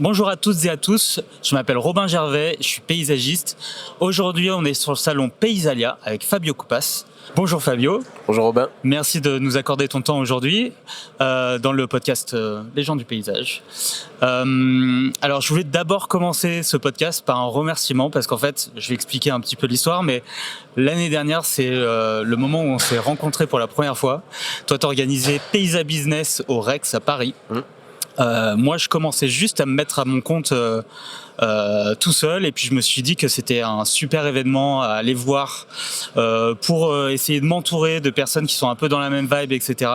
Bonjour à toutes et à tous, je m'appelle Robin Gervais, je suis paysagiste. Aujourd'hui, on est sur le salon Paysalia avec Fabio Coupas. Bonjour Fabio. Bonjour Robin. Merci de nous accorder ton temps aujourd'hui dans le podcast Les gens du paysage. Alors, je voulais d'abord commencer ce podcast par un remerciement parce qu'en fait, je vais expliquer un petit peu l'histoire, mais l'année dernière, c'est le moment où on s'est rencontrés pour la première fois. Toi, tu as organisé Paysa Business au Rex à Paris. Moi, je commençais juste à me mettre à mon compte tout seul, et puis je me suis dit que c'était un super événement à aller voir pour essayer de m'entourer de personnes qui sont un peu dans la même vibe, etc.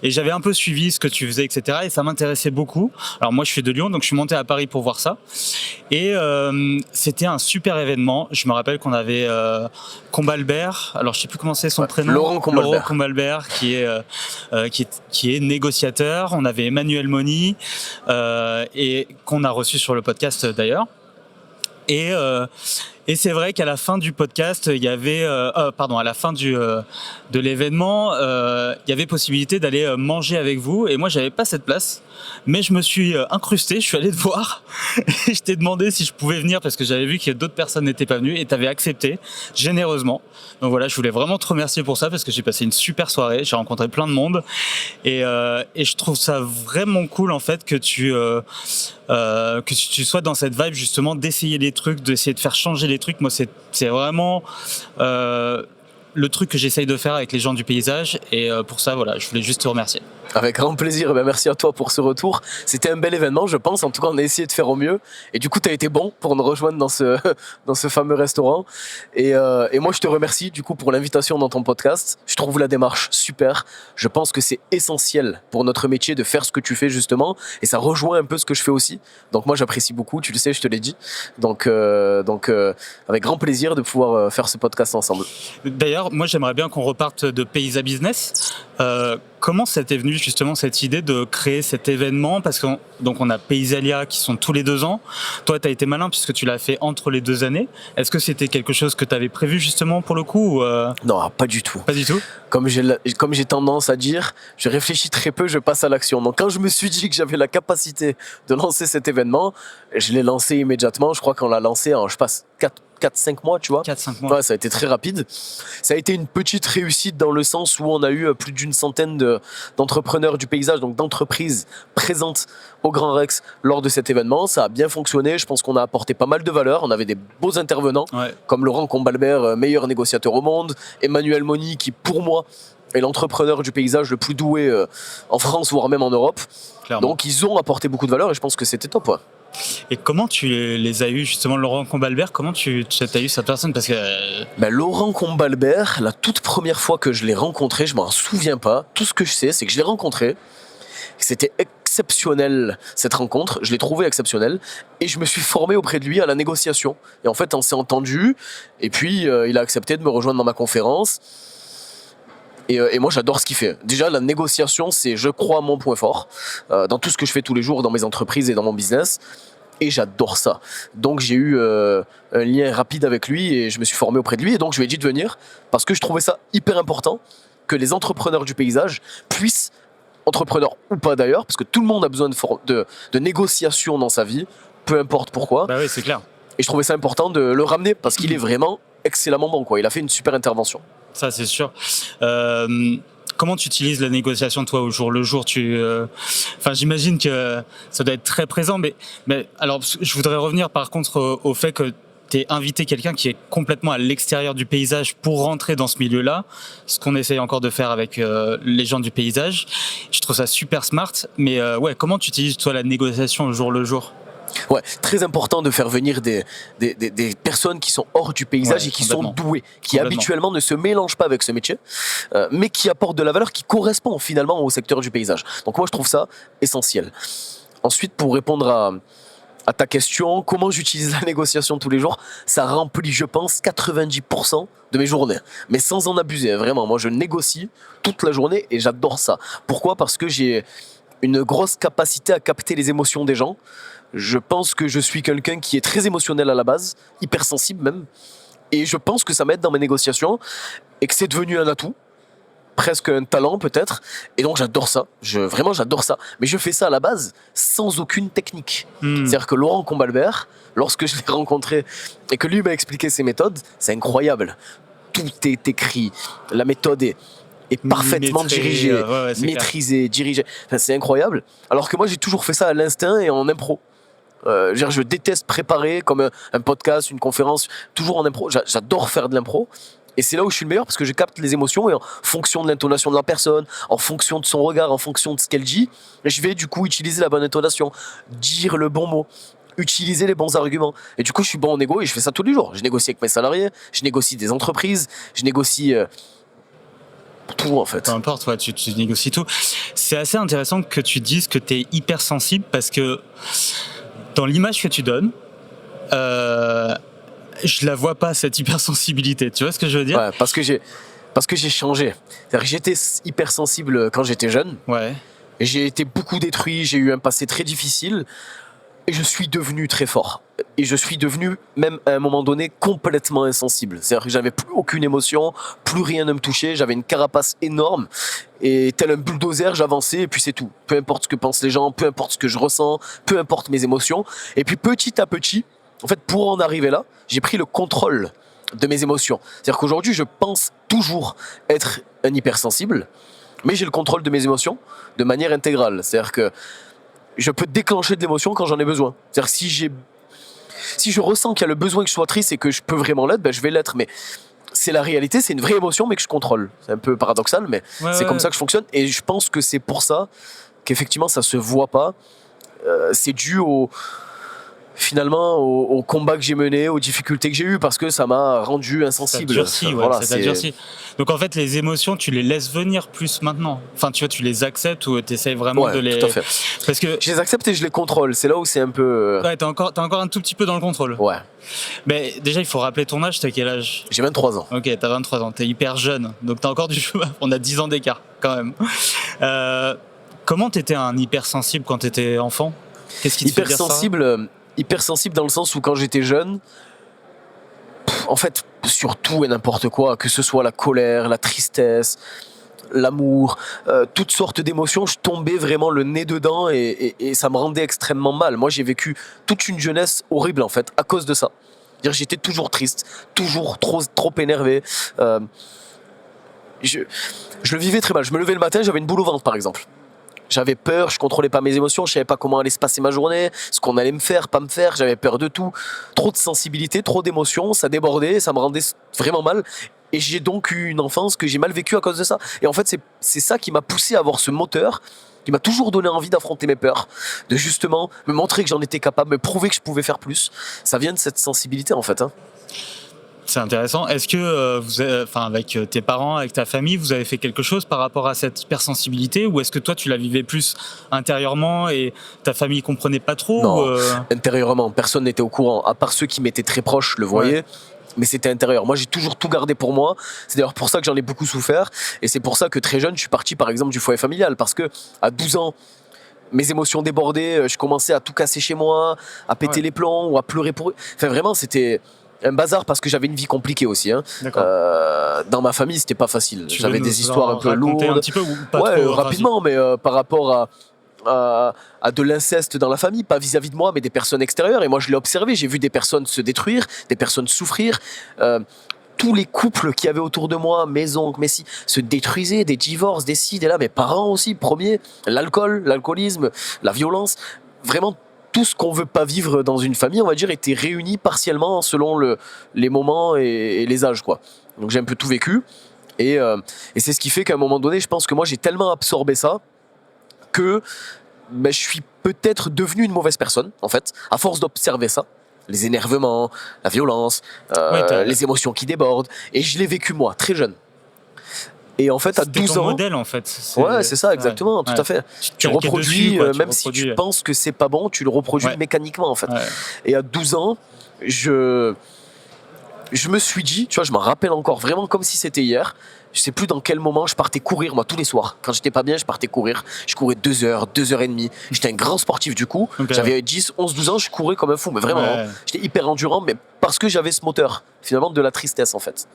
Et j'avais un peu suivi ce que tu faisais, etc. Et ça m'intéressait beaucoup. Alors moi, je suis de Lyon, donc je suis monté à Paris pour voir ça. Et c'était un super événement. Je me rappelle qu'on avait Combalbert, alors je sais plus comment c'est son prénom. Laurent Combalbert. Laurent Combalbert, qui est négociateur. On avait Emmanuel Moni et qu'on a reçu sur le podcast d'ailleurs. Et c'est vrai qu'à la fin du podcast, il y avait, à la fin de l'événement, il y avait possibilité d'aller manger avec vous. Et moi, j'avais pas cette place, mais je me suis incrusté. Je suis allé te voir et je t'ai demandé si je pouvais venir parce que j'avais vu que d'autres personnes n'étaient pas venues et tu avais accepté généreusement. Donc voilà, je voulais vraiment te remercier pour ça parce que j'ai passé une super soirée. J'ai rencontré plein de monde et je trouve ça vraiment cool en fait que tu sois dans cette vibe justement d'essayer des trucs, d'essayer de faire changer les trucs. Moi, c'est vraiment le truc que j'essaye de faire avec les gens du paysage, et pour ça, voilà, je voulais juste te remercier. Avec grand plaisir, merci à toi pour ce retour. C'était un bel événement, je pense. En tout cas, on a essayé de faire au mieux. Et du coup, tu as été bon pour nous rejoindre dans ce fameux restaurant. Et moi, je te remercie du coup pour l'invitation dans ton podcast. Je trouve la démarche super. Je pense que c'est essentiel pour notre métier de faire ce que tu fais justement. Et ça rejoint un peu ce que je fais aussi. Donc moi, j'apprécie beaucoup. Tu le sais, je te l'ai dit. Donc avec grand plaisir de pouvoir faire ce podcast ensemble. D'ailleurs, moi, j'aimerais bien qu'on reparte de Paysa Business. Comment ça t'est venu justement cette idée de créer cet événement? Parce qu'on a Paysalia qui sont tous les 2 ans. Toi, tu as été malin puisque tu l'as fait entre les 2 années. Est-ce que c'était quelque chose que tu avais prévu justement pour le coup ou Non, pas du tout. Pas du tout. Comme j'ai tendance à dire, je réfléchis très peu, je passe à l'action. Donc quand je me suis dit que j'avais la capacité de lancer cet événement, je l'ai lancé immédiatement. Je crois qu'on l'a lancé en, 4-5 mois, tu vois. 4-5 mois. Ouais, ça a été très rapide. Ça a été une petite réussite dans le sens où on a eu plus d'une centaine d'entrepreneurs du paysage, donc d'entreprises présentes au Grand Rex lors de cet événement. Ça a bien fonctionné. Je pense qu'on a apporté pas mal de valeur. On avait des beaux intervenants, comme Laurent Combalbert, meilleur négociateur au monde, Emmanuel Moni, qui pour moi est l'entrepreneur du paysage le plus doué en France, voire même en Europe. Clairement. Donc ils ont apporté beaucoup de valeur et je pense que c'était top. Ouais. Et comment tu les as eus justement, Laurent Combalbert? Comment tu as eu cette personne? Parce que Laurent Combalbert, la toute première fois que je l'ai rencontré, je m'en souviens pas. Tout ce que je sais, c'est que je l'ai rencontré. C'était exceptionnel cette rencontre. Je l'ai trouvé exceptionnel et je me suis formé auprès de lui à la négociation. Et en fait, on s'est entendu. Et puis, il a accepté de me rejoindre dans ma conférence. Et moi, j'adore ce qu'il fait. Déjà, la négociation, c'est, je crois, mon point fort dans tout ce que je fais tous les jours, dans mes entreprises et dans mon business. Et j'adore ça. Donc, j'ai eu un lien rapide avec lui et je me suis formé auprès de lui. Et donc, je lui ai dit de venir parce que je trouvais ça hyper important que les entrepreneurs du paysage puissent, entrepreneurs ou pas d'ailleurs, parce que tout le monde a besoin de négociation dans sa vie, peu importe pourquoi. Bah oui, c'est clair. Et je trouvais ça important de le ramener parce qu'il est vraiment excellemment bon, quoi. Il a fait une super intervention. Ça, c'est sûr. Comment tu utilises la négociation, toi, au jour le jour? J'imagine que ça doit être très présent, mais alors, je voudrais revenir par contre au fait que tu invité quelqu'un qui est complètement à l'extérieur du paysage pour rentrer dans ce milieu-là, ce qu'on essaye encore de faire avec les gens du paysage. Je trouve ça super smart, mais comment tu utilises, toi, la négociation au jour le jour? Ouais, très important de faire venir des personnes qui sont hors du paysage et qui sont douées, qui habituellement ne se mélangent pas avec ce métier, mais qui apportent de la valeur qui correspond finalement au secteur du paysage. Donc moi, je trouve ça essentiel. Ensuite, pour répondre à ta question, comment j'utilise la négociation tous les jours, ça remplit, je pense, 90% de mes journées. Mais sans en abuser, vraiment. Moi, je négocie toute la journée et j'adore ça. Pourquoi ? Parce que j'ai une grosse capacité à capter les émotions des gens. Je pense que je suis quelqu'un qui est très émotionnel à la base, hypersensible même. Et je pense que ça m'aide dans mes négociations et que c'est devenu un atout. presque un talent peut-être, et donc j'adore ça, vraiment j'adore ça, mais je fais ça à la base sans aucune technique. C'est-à-dire que Laurent Combalbert, lorsque je l'ai rencontré et que lui m'a expliqué ses méthodes, c'est incroyable. Tout est écrit, la méthode est parfaitement dirigée, maîtrisée, dirigée. Enfin, c'est incroyable. Alors que moi, j'ai toujours fait ça à l'instinct et en impro. Je déteste préparer comme un podcast, une conférence, toujours en impro. J'adore faire de l'impro. Et c'est là où je suis le meilleur parce que je capte les émotions et en fonction de l'intonation de la personne, en fonction de son regard, en fonction de ce qu'elle dit, je vais du coup utiliser la bonne intonation, dire le bon mot, utiliser les bons arguments. Et du coup, je suis bon en négo et je fais ça tous les jours. Je négocie avec mes salariés, je négocie des entreprises, je négocie tout en fait. Peu importe, ouais, tu négocies tout. C'est assez intéressant que tu dises que tu es hypersensible parce que dans l'image que tu donnes, je la vois pas, cette hypersensibilité. Tu vois ce que je veux dire ? Ouais, parce que j'ai changé. C'est-à-dire que j'étais hypersensible quand j'étais jeune. Ouais. Et j'ai été beaucoup détruit, j'ai eu un passé très difficile. Et je suis devenu très fort. Et je suis devenu, même à un moment donné, complètement insensible. C'est-à-dire que j'avais plus aucune émotion, plus rien ne me touchait, j'avais une carapace énorme. Et tel un bulldozer, j'avançais et puis c'est tout. Peu importe ce que pensent les gens, peu importe ce que je ressens, peu importe mes émotions. Et puis petit à petit, en fait, pour en arriver là, j'ai pris le contrôle de mes émotions. C'est-à-dire qu'aujourd'hui, je pense toujours être un hypersensible, mais j'ai le contrôle de mes émotions de manière intégrale. C'est-à-dire que je peux déclencher de l'émotion quand j'en ai besoin. C'est-à-dire que si je ressens qu'il y a le besoin que je sois triste et que je peux vraiment l'être, ben je vais l'être. Mais c'est la réalité, c'est une vraie émotion, mais que je contrôle. C'est un peu paradoxal, mais c'est comme ça que je fonctionne. Et je pense que c'est pour ça qu'effectivement, ça se voit pas. C'est dû finalement au combat que j'ai mené, aux difficultés que j'ai eues, parce que ça m'a rendu insensible. Ça t'a durci. Donc en fait, les émotions, tu les laisses venir plus maintenant. Enfin, tu vois, tu les acceptes ou tu essayes vraiment de les... tout à fait. Parce que... Je les accepte et je les contrôle. C'est là où c'est un peu... Ouais, t'as encore un tout petit peu dans le contrôle. Ouais. Mais déjà, il faut rappeler ton âge. T'as quel âge ? J'ai 23 ans. Ok, t'as 23 ans. T'es hyper jeune. Donc t'as encore du chemin. On a 10 ans d'écart, quand même. Comment t'étais un hypersensible quand t'étais enfant ? Qu'est-ce qui te fait dire ça ? Hypersensible dans le sens où quand j'étais jeune, en fait, sur tout et n'importe quoi, que ce soit la colère, la tristesse, l'amour, toutes sortes d'émotions, je tombais vraiment le nez dedans et ça me rendait extrêmement mal. Moi, j'ai vécu toute une jeunesse horrible en fait, à cause de ça. C'est-à-dire, j'étais toujours triste, toujours trop énervé. Je le vivais très mal. Je me levais le matin, j'avais une boule au ventre par exemple. J'avais peur, je contrôlais pas mes émotions, je savais pas comment allait se passer ma journée, ce qu'on allait me faire, pas me faire, j'avais peur de tout. Trop de sensibilité, trop d'émotions, ça débordait, ça me rendait vraiment mal. Et j'ai donc eu une enfance que j'ai mal vécue à cause de ça. Et en fait, c'est ça qui m'a poussé à avoir ce moteur, qui m'a toujours donné envie d'affronter mes peurs, de justement me montrer que j'en étais capable, me prouver que je pouvais faire plus. Ça vient de cette sensibilité en fait. C'est intéressant. Est-ce que avec tes parents, avec ta famille, vous avez fait quelque chose par rapport à cette hypersensibilité, ou est-ce que toi tu la vivais plus intérieurement et ta famille comprenait pas trop ? Non, intérieurement, personne n'était au courant, à part ceux qui m'étaient très proches le voyaient. Ouais. Mais c'était intérieur. Moi, j'ai toujours tout gardé pour moi. C'est d'ailleurs pour ça que j'en ai beaucoup souffert. Et c'est pour ça que très jeune, je suis parti par exemple du foyer familial, parce que à 12 ans, mes émotions débordaient, je commençais à tout casser chez moi, à péter les plombs ou à pleurer pour eux. Enfin, vraiment, c'était un bazar parce que j'avais une vie compliquée aussi. Dans ma famille, c'était pas facile. J'avais des histoires un peu lourdes. Un petit peu ou pas trop, rapidement, mais par rapport à de l'inceste dans la famille, pas vis-à-vis de moi, mais des personnes extérieures. Et moi, je l'ai observé. J'ai vu des personnes se détruire, des personnes souffrir. Tous les couples qu'il y avait autour de moi, mes oncles, mes si, se détruisaient, des divorces, des ci, des là. Mes parents aussi, premier. L'alcoolisme, la violence. Vraiment, tout ce qu'on veut pas vivre dans une famille, on va dire, était réuni partiellement selon les moments et les âges, quoi. Donc j'ai un peu tout vécu. Et c'est ce qui fait qu'à un moment donné, je pense que moi, j'ai tellement absorbé ça que je suis peut-être devenu une mauvaise personne, en fait, à force d'observer ça. Les énervements, la violence, les émotions qui débordent. Et je l'ai vécu, moi, très jeune. Et en fait, à 12 ans... C'était ton modèle, en fait. C'est ça, exactement, tout à fait. Tu reproduis, dessus, si tu penses que c'est pas bon, tu le reproduis mécaniquement, en fait. Ouais. Et à 12 ans, je me suis dit, tu vois, je m'en rappelle encore vraiment comme si c'était hier. Je sais plus dans quel moment je partais courir, moi, tous les soirs. Quand j'étais pas bien, je partais courir. Je courais 2 heures, 2 heures et demie. J'étais un grand sportif du coup. Okay. J'avais 10, 11, 12 ans, je courais comme un fou. Mais vraiment, j'étais hyper endurant, mais parce que j'avais ce moteur, finalement, de la tristesse, en fait.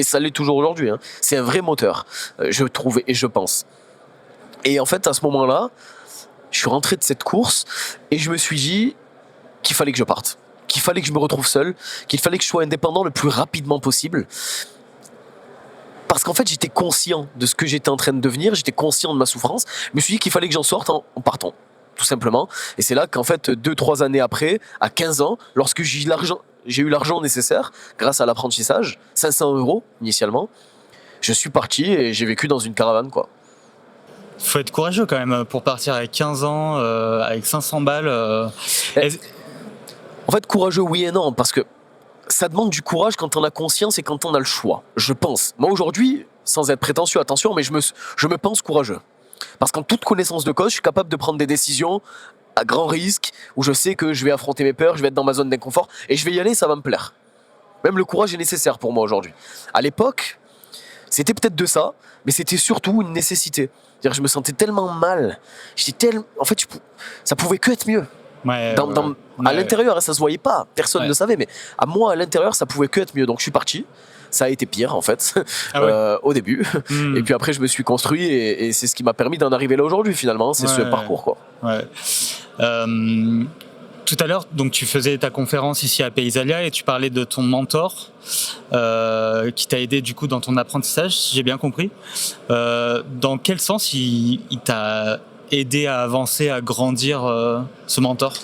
Et ça l'est toujours aujourd'hui, hein. C'est un vrai moteur, je trouve et je pense. Et en fait, à ce moment-là, je suis rentré de cette course et je me suis dit qu'il fallait que je parte, qu'il fallait que je me retrouve seul, qu'il fallait que je sois indépendant le plus rapidement possible. Parce qu'en fait, j'étais conscient de ce que j'étais en train de devenir, j'étais conscient de ma souffrance. Je me suis dit qu'il fallait que j'en sorte en partant, tout simplement. Et c'est là qu'en fait, 2-3 années après, à 15 ans, lorsque j'ai eu l'argent nécessaire, grâce à l'apprentissage, 500 € initialement, je suis parti et j'ai vécu dans une caravane, quoi. Faut être courageux quand même pour partir avec 15 ans, avec 500 balles. En fait, courageux, oui et non, parce que ça demande du courage quand on a conscience et quand on a le choix, je pense. Moi aujourd'hui, sans être prétentieux, attention, mais je me pense courageux. Parce qu'en toute connaissance de cause, je suis capable de prendre des décisions à grand risque, où je sais que je vais affronter mes peurs, je vais être dans ma zone d'inconfort, et je vais y aller, ça va me plaire. Même le courage est nécessaire pour moi aujourd'hui. À l'époque, c'était peut-être de ça, mais c'était surtout une nécessité. C'est-à-dire, je me sentais tellement mal. En fait, ça pouvait que être mieux. À l'intérieur, ça se voyait pas, personne ne savait, mais à moi, à l'intérieur, ça pouvait que être mieux. Donc je suis parti. Ça a été pire en fait, au début. Et puis après, je me suis construit et c'est ce qui m'a permis d'en arriver là aujourd'hui finalement. C'est ce parcours, quoi. Tout à l'heure, donc tu faisais ta conférence ici à Paysalia et tu parlais de ton mentor qui t'a aidé du coup dans ton apprentissage, si j'ai bien compris. Dans quel sens il t'a aider à avancer, à grandir, ce mentor?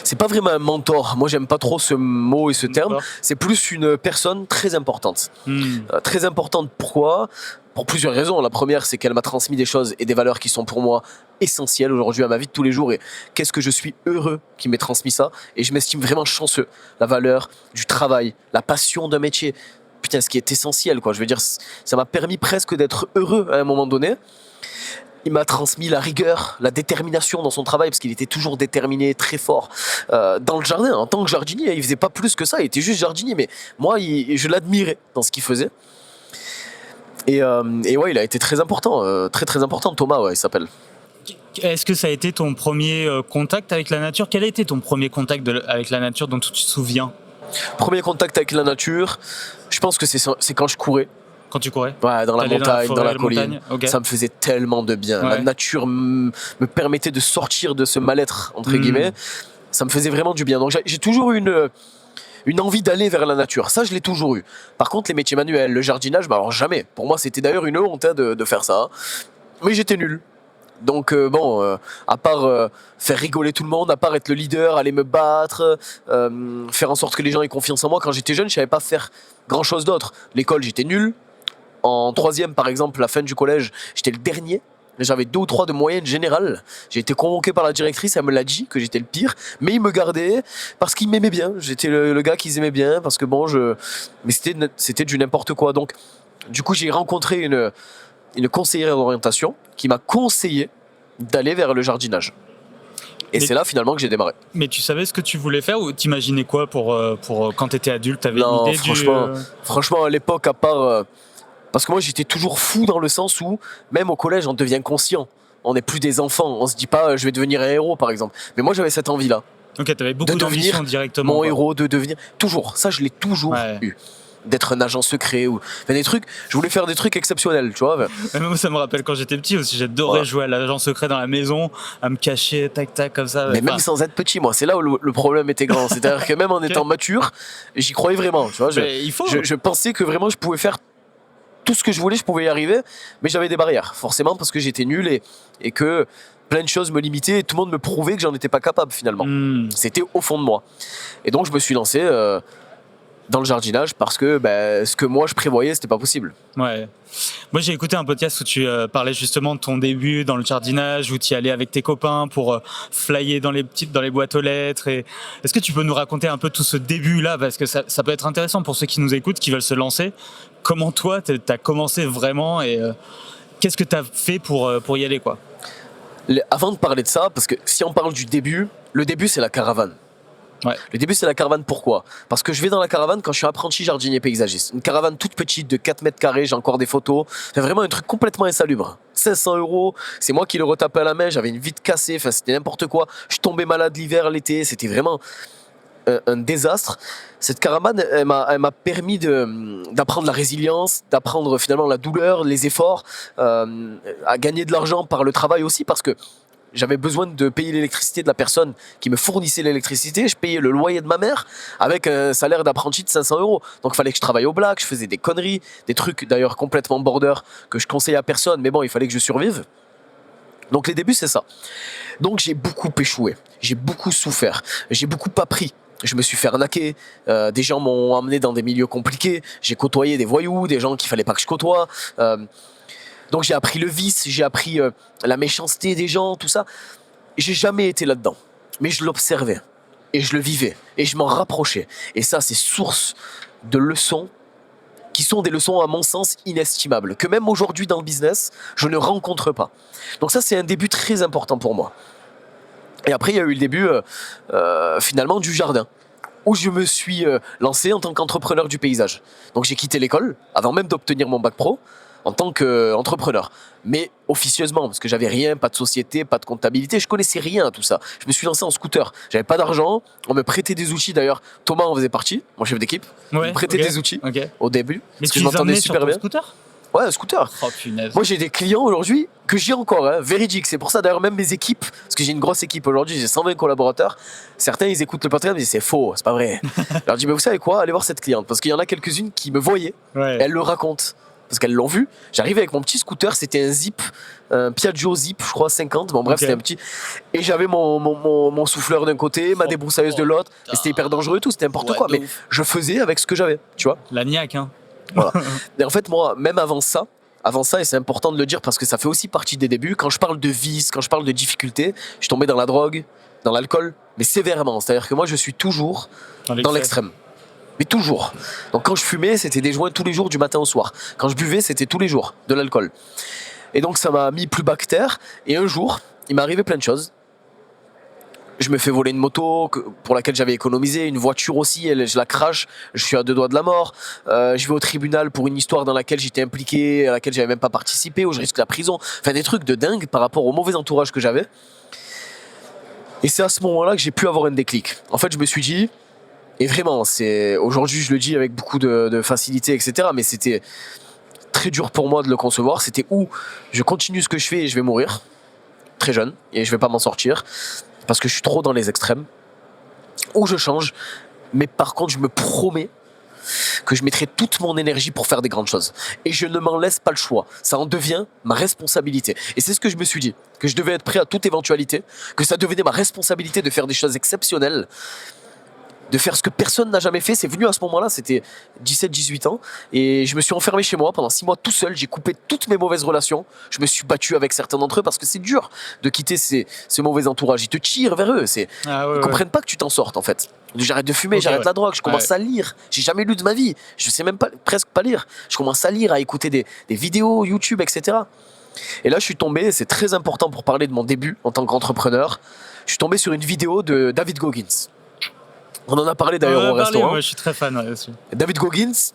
C'est pas vraiment un mentor. Moi, j'aime pas trop ce mot et ce terme. C'est plus une personne très importante. Très importante, pourquoi ? Pour plusieurs raisons. La première, c'est qu'elle m'a transmis des choses et des valeurs qui sont pour moi essentielles aujourd'hui à ma vie de tous les jours. Et qu'est-ce que je suis heureux qu'il m'ait transmis ça. Et je m'estime vraiment chanceux. La valeur du travail, la passion d'un métier. Putain, ce qui est essentiel, quoi. Je veux dire, ça m'a permis presque d'être heureux à un moment donné. Il m'a transmis la rigueur, la détermination dans son travail, parce qu'il était toujours déterminé, très fort. Dans le jardin, en tant que jardinier, il faisait pas plus que ça, il était juste jardinier, mais moi, je l'admirais dans ce qu'il faisait. Et ouais, il a été très important, très important. Thomas, ouais, il s'appelle. Est-ce que ça a été ton premier contact avec la nature ? Quel a été ton premier contact avec la nature dont tu te souviens ? Premier contact avec la nature, je pense que c'est quand je courais. Quand tu courais ? Ouais, dans la montagne, dans la colline. Okay. Ça me faisait tellement de bien. Ouais. La nature me permettait de sortir de ce mal-être, entre guillemets. Ça me faisait vraiment du bien. Donc j'ai toujours eu une envie d'aller vers la nature. Ça, je l'ai toujours eu. Par contre, les métiers manuels, le jardinage, bah alors jamais. Pour moi, c'était d'ailleurs une honte de faire ça. Mais j'étais nul. Donc à part faire rigoler tout le monde, à part être le leader, aller me battre, faire en sorte que les gens aient confiance en moi, quand j'étais jeune, je savais pas faire grand-chose d'autre. L'école, j'étais nul. En troisième, par exemple, la fin du collège, j'étais le dernier. J'avais 2 ou 3 de moyenne générale. J'ai été convoqué par la directrice, elle me l'a dit que j'étais le pire. Mais ils me gardaient parce qu'ils m'aimaient bien. J'étais le gars qu'ils aimaient bien parce que mais c'était du n'importe quoi. Donc, du coup, j'ai rencontré une conseillère d'orientation qui m'a conseillé d'aller vers le jardinage. Et c'est là finalement que j'ai démarré. Mais tu savais ce que tu voulais faire ou t'imaginais quoi pour quand t'étais adulte ? T'avais une idée franchement, à l'époque, à part... Parce que moi, j'étais toujours fou dans le sens où, même au collège, on devient conscient. On n'est plus des enfants. On se dit pas, je vais devenir un héros, par exemple. Mais moi, j'avais cette envie-là. Ok, t'avais beaucoup d'ambition directement. Mon héros, de devenir... Toujours. Ça, je l'ai toujours eu. D'être un agent secret ou des trucs. Je voulais faire des trucs exceptionnels, tu vois. Moi, ça me rappelle quand j'étais petit aussi. J'adorais jouer à l'agent secret dans la maison, à me cacher, tac tac comme ça. Mais même sans être petit, moi, c'est là où le problème était grand. C'est-à-dire que même en étant mature, j'y croyais vraiment. Tu vois, je pensais que vraiment je pouvais faire tout ce que je voulais, je pouvais y arriver, mais j'avais des barrières, forcément, parce que j'étais nul et que plein de choses me limitaient et tout le monde me prouvait que j'en étais pas capable finalement. C'était au fond de moi. Et donc je me suis lancé dans le jardinage parce que ce que moi je prévoyais, c'était pas possible. Ouais. Moi j'ai écouté un podcast où tu parlais justement de ton début dans le jardinage, où tu y allais avec tes copains pour flyer dans les boîtes aux lettres. Est-ce que tu peux nous raconter un peu tout ce début-là, parce que ça peut être intéressant pour ceux qui nous écoutent, qui veulent se lancer. Comment toi t'as commencé vraiment et qu'est-ce que t'as fait pour y aller, quoi ? Avant de parler de ça, parce que si on parle du début, le début c'est la caravane. Ouais. Le début c'est la caravane, pourquoi ? Parce que je vais dans la caravane quand je suis apprenti jardinier paysagiste. Une caravane toute petite de 4 mètres carrés, j'ai encore des photos. C'est vraiment un truc complètement insalubre. 500 €, c'est moi qui le retapais à la main, j'avais une vitre cassée, enfin c'était n'importe quoi. Je tombais malade l'hiver, l'été, c'était vraiment... un désastre, cette caravane, elle m'a permis d'apprendre la résilience, d'apprendre finalement la douleur, les efforts, à gagner de l'argent par le travail aussi, parce que j'avais besoin de payer l'électricité de la personne qui me fournissait l'électricité. Je payais le loyer de ma mère avec un salaire d'apprenti de 500 euros. Donc il fallait que je travaille au black, je faisais des conneries, des trucs d'ailleurs complètement border que je conseillais à personne, mais bon, il fallait que je survive. Donc les débuts, c'est ça. Donc j'ai beaucoup échoué, j'ai beaucoup souffert, j'ai beaucoup appris. Je me suis fait arnaquer, des gens m'ont emmené dans des milieux compliqués, j'ai côtoyé des voyous, des gens qu'il fallait pas que je côtoie. Donc j'ai appris le vice, j'ai appris la méchanceté des gens, tout ça. J'ai jamais été là-dedans, mais je l'observais et je le vivais et je m'en rapprochais. Et ça, c'est source de leçons qui sont des leçons à mon sens inestimables, que même aujourd'hui dans le business, je ne rencontre pas. Donc ça, c'est un début très important pour moi. Et après, il y a eu le début finalement du jardin, où je me suis lancé en tant qu'entrepreneur du paysage. Donc j'ai quitté l'école avant même d'obtenir mon bac pro en tant qu'entrepreneur. Mais officieusement, parce que j'avais rien, pas de société, pas de comptabilité, je connaissais rien à tout ça. Je me suis lancé en scooter. J'avais pas d'argent, on me prêtait des outils d'ailleurs. Thomas en faisait partie, mon chef d'équipe. Il me prêtait des outils au début. Mais parce que je m'entendais super bien. Scooter? Ouais, un scooter. Oh punaise. Moi j'ai des clients aujourd'hui que j'ai encore, véridique. C'est pour ça d'ailleurs même mes équipes, parce que j'ai une grosse équipe aujourd'hui, j'ai 120 collaborateurs. Certains ils écoutent le podcast et disent c'est faux, c'est pas vrai. Je leur dis mais vous savez quoi, allez voir cette cliente, parce qu'il y en a quelques-unes qui me voyaient, elles le racontent. Parce qu'elles l'ont vu. J'arrivais avec mon petit scooter, c'était un Zip, un Piaggio Zip, je crois, 50. Bon, bref, c'était un petit. Et j'avais mon souffleur d'un côté, ma débroussailleuse de l'autre. Et c'était hyper dangereux et tout, c'était n'importe quoi. Mais je faisais avec ce que j'avais, tu vois. La niaque, hein. Voilà. Et en fait, moi, même avant ça, et c'est important de le dire parce que ça fait aussi partie des débuts, quand je parle de vice, quand je parle de difficultés, je tombais dans la drogue, dans l'alcool, mais sévèrement. C'est-à-dire que moi, je suis toujours dans l'extrême. Mais toujours. Donc quand je fumais, c'était des joints tous les jours du matin au soir. Quand je buvais, c'était tous les jours de l'alcool. Et donc ça m'a mis plus bas que terre. Et un jour, il m'est arrivé plein de choses. Je me fais voler une moto pour laquelle j'avais économisé, une voiture aussi, je la crache, je suis à 2 doigts de la mort. Je vais au tribunal pour une histoire dans laquelle j'étais impliqué, à laquelle j'avais même pas participé, où je risque la prison. Enfin des trucs de dingue par rapport au mauvais entourage que j'avais. Et c'est à ce moment-là que j'ai pu avoir un déclic. En fait, je me suis dit, et vraiment, aujourd'hui je le dis avec beaucoup de facilité, etc. Mais c'était très dur pour moi de le concevoir. C'était où je continue ce que je fais et je vais mourir très jeune et je vais pas m'en sortir parce que je suis trop dans les extrêmes. Ou je change, mais par contre je me promets que je mettrai toute mon énergie pour faire des grandes choses. Et je ne m'en laisse pas le choix. Ça en devient ma responsabilité. Et c'est ce que je me suis dit, que je devais être prêt à toute éventualité, que ça devenait ma responsabilité de faire des choses exceptionnelles, de faire ce que personne n'a jamais fait. C'est venu à ce moment-là, c'était 17-18 ans, et je me suis enfermé chez moi pendant 6 mois tout seul. J'ai coupé toutes mes mauvaises relations, je me suis battu avec certains d'entre eux parce que c'est dur de quitter ce mauvais entourage. Ils te tirent vers eux, ils comprennent pas que tu t'en sortes en fait. J'arrête de fumer, j'arrête la drogue, je commence à lire. J'ai jamais lu de ma vie, je sais même pas, presque pas lire. Je commence à lire, à écouter des vidéos YouTube, etc. Et là je suis tombé, c'est très important pour parler de mon début en tant qu'entrepreneur, je suis tombé sur une vidéo de David Goggins. On en a parlé d'ailleurs au restaurant. Moi, je suis très fan aussi. David Goggins,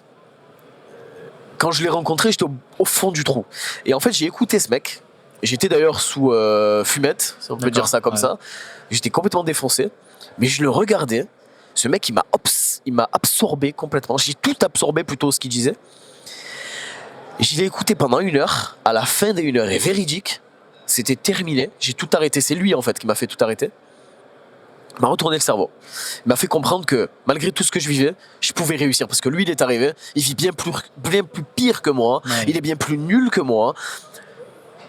quand je l'ai rencontré, j'étais au fond du trou. Et en fait, j'ai écouté ce mec. J'étais d'ailleurs sous fumette, si on peut dire ça comme ça. J'étais complètement défoncé. Mais je le regardais. Ce mec, il m'a absorbé complètement. J'ai tout absorbé plutôt ce qu'il disait. Je l'ai écouté pendant 1 heure. À la fin des 1 heure, et véridique, c'était terminé. J'ai tout arrêté. C'est lui, en fait, qui m'a fait tout arrêter. Il m'a retourné le cerveau. Il m'a fait comprendre que malgré tout ce que je vivais, je pouvais réussir. Parce que lui, il est arrivé, il vit bien plus pire que moi, il est bien plus nul que moi.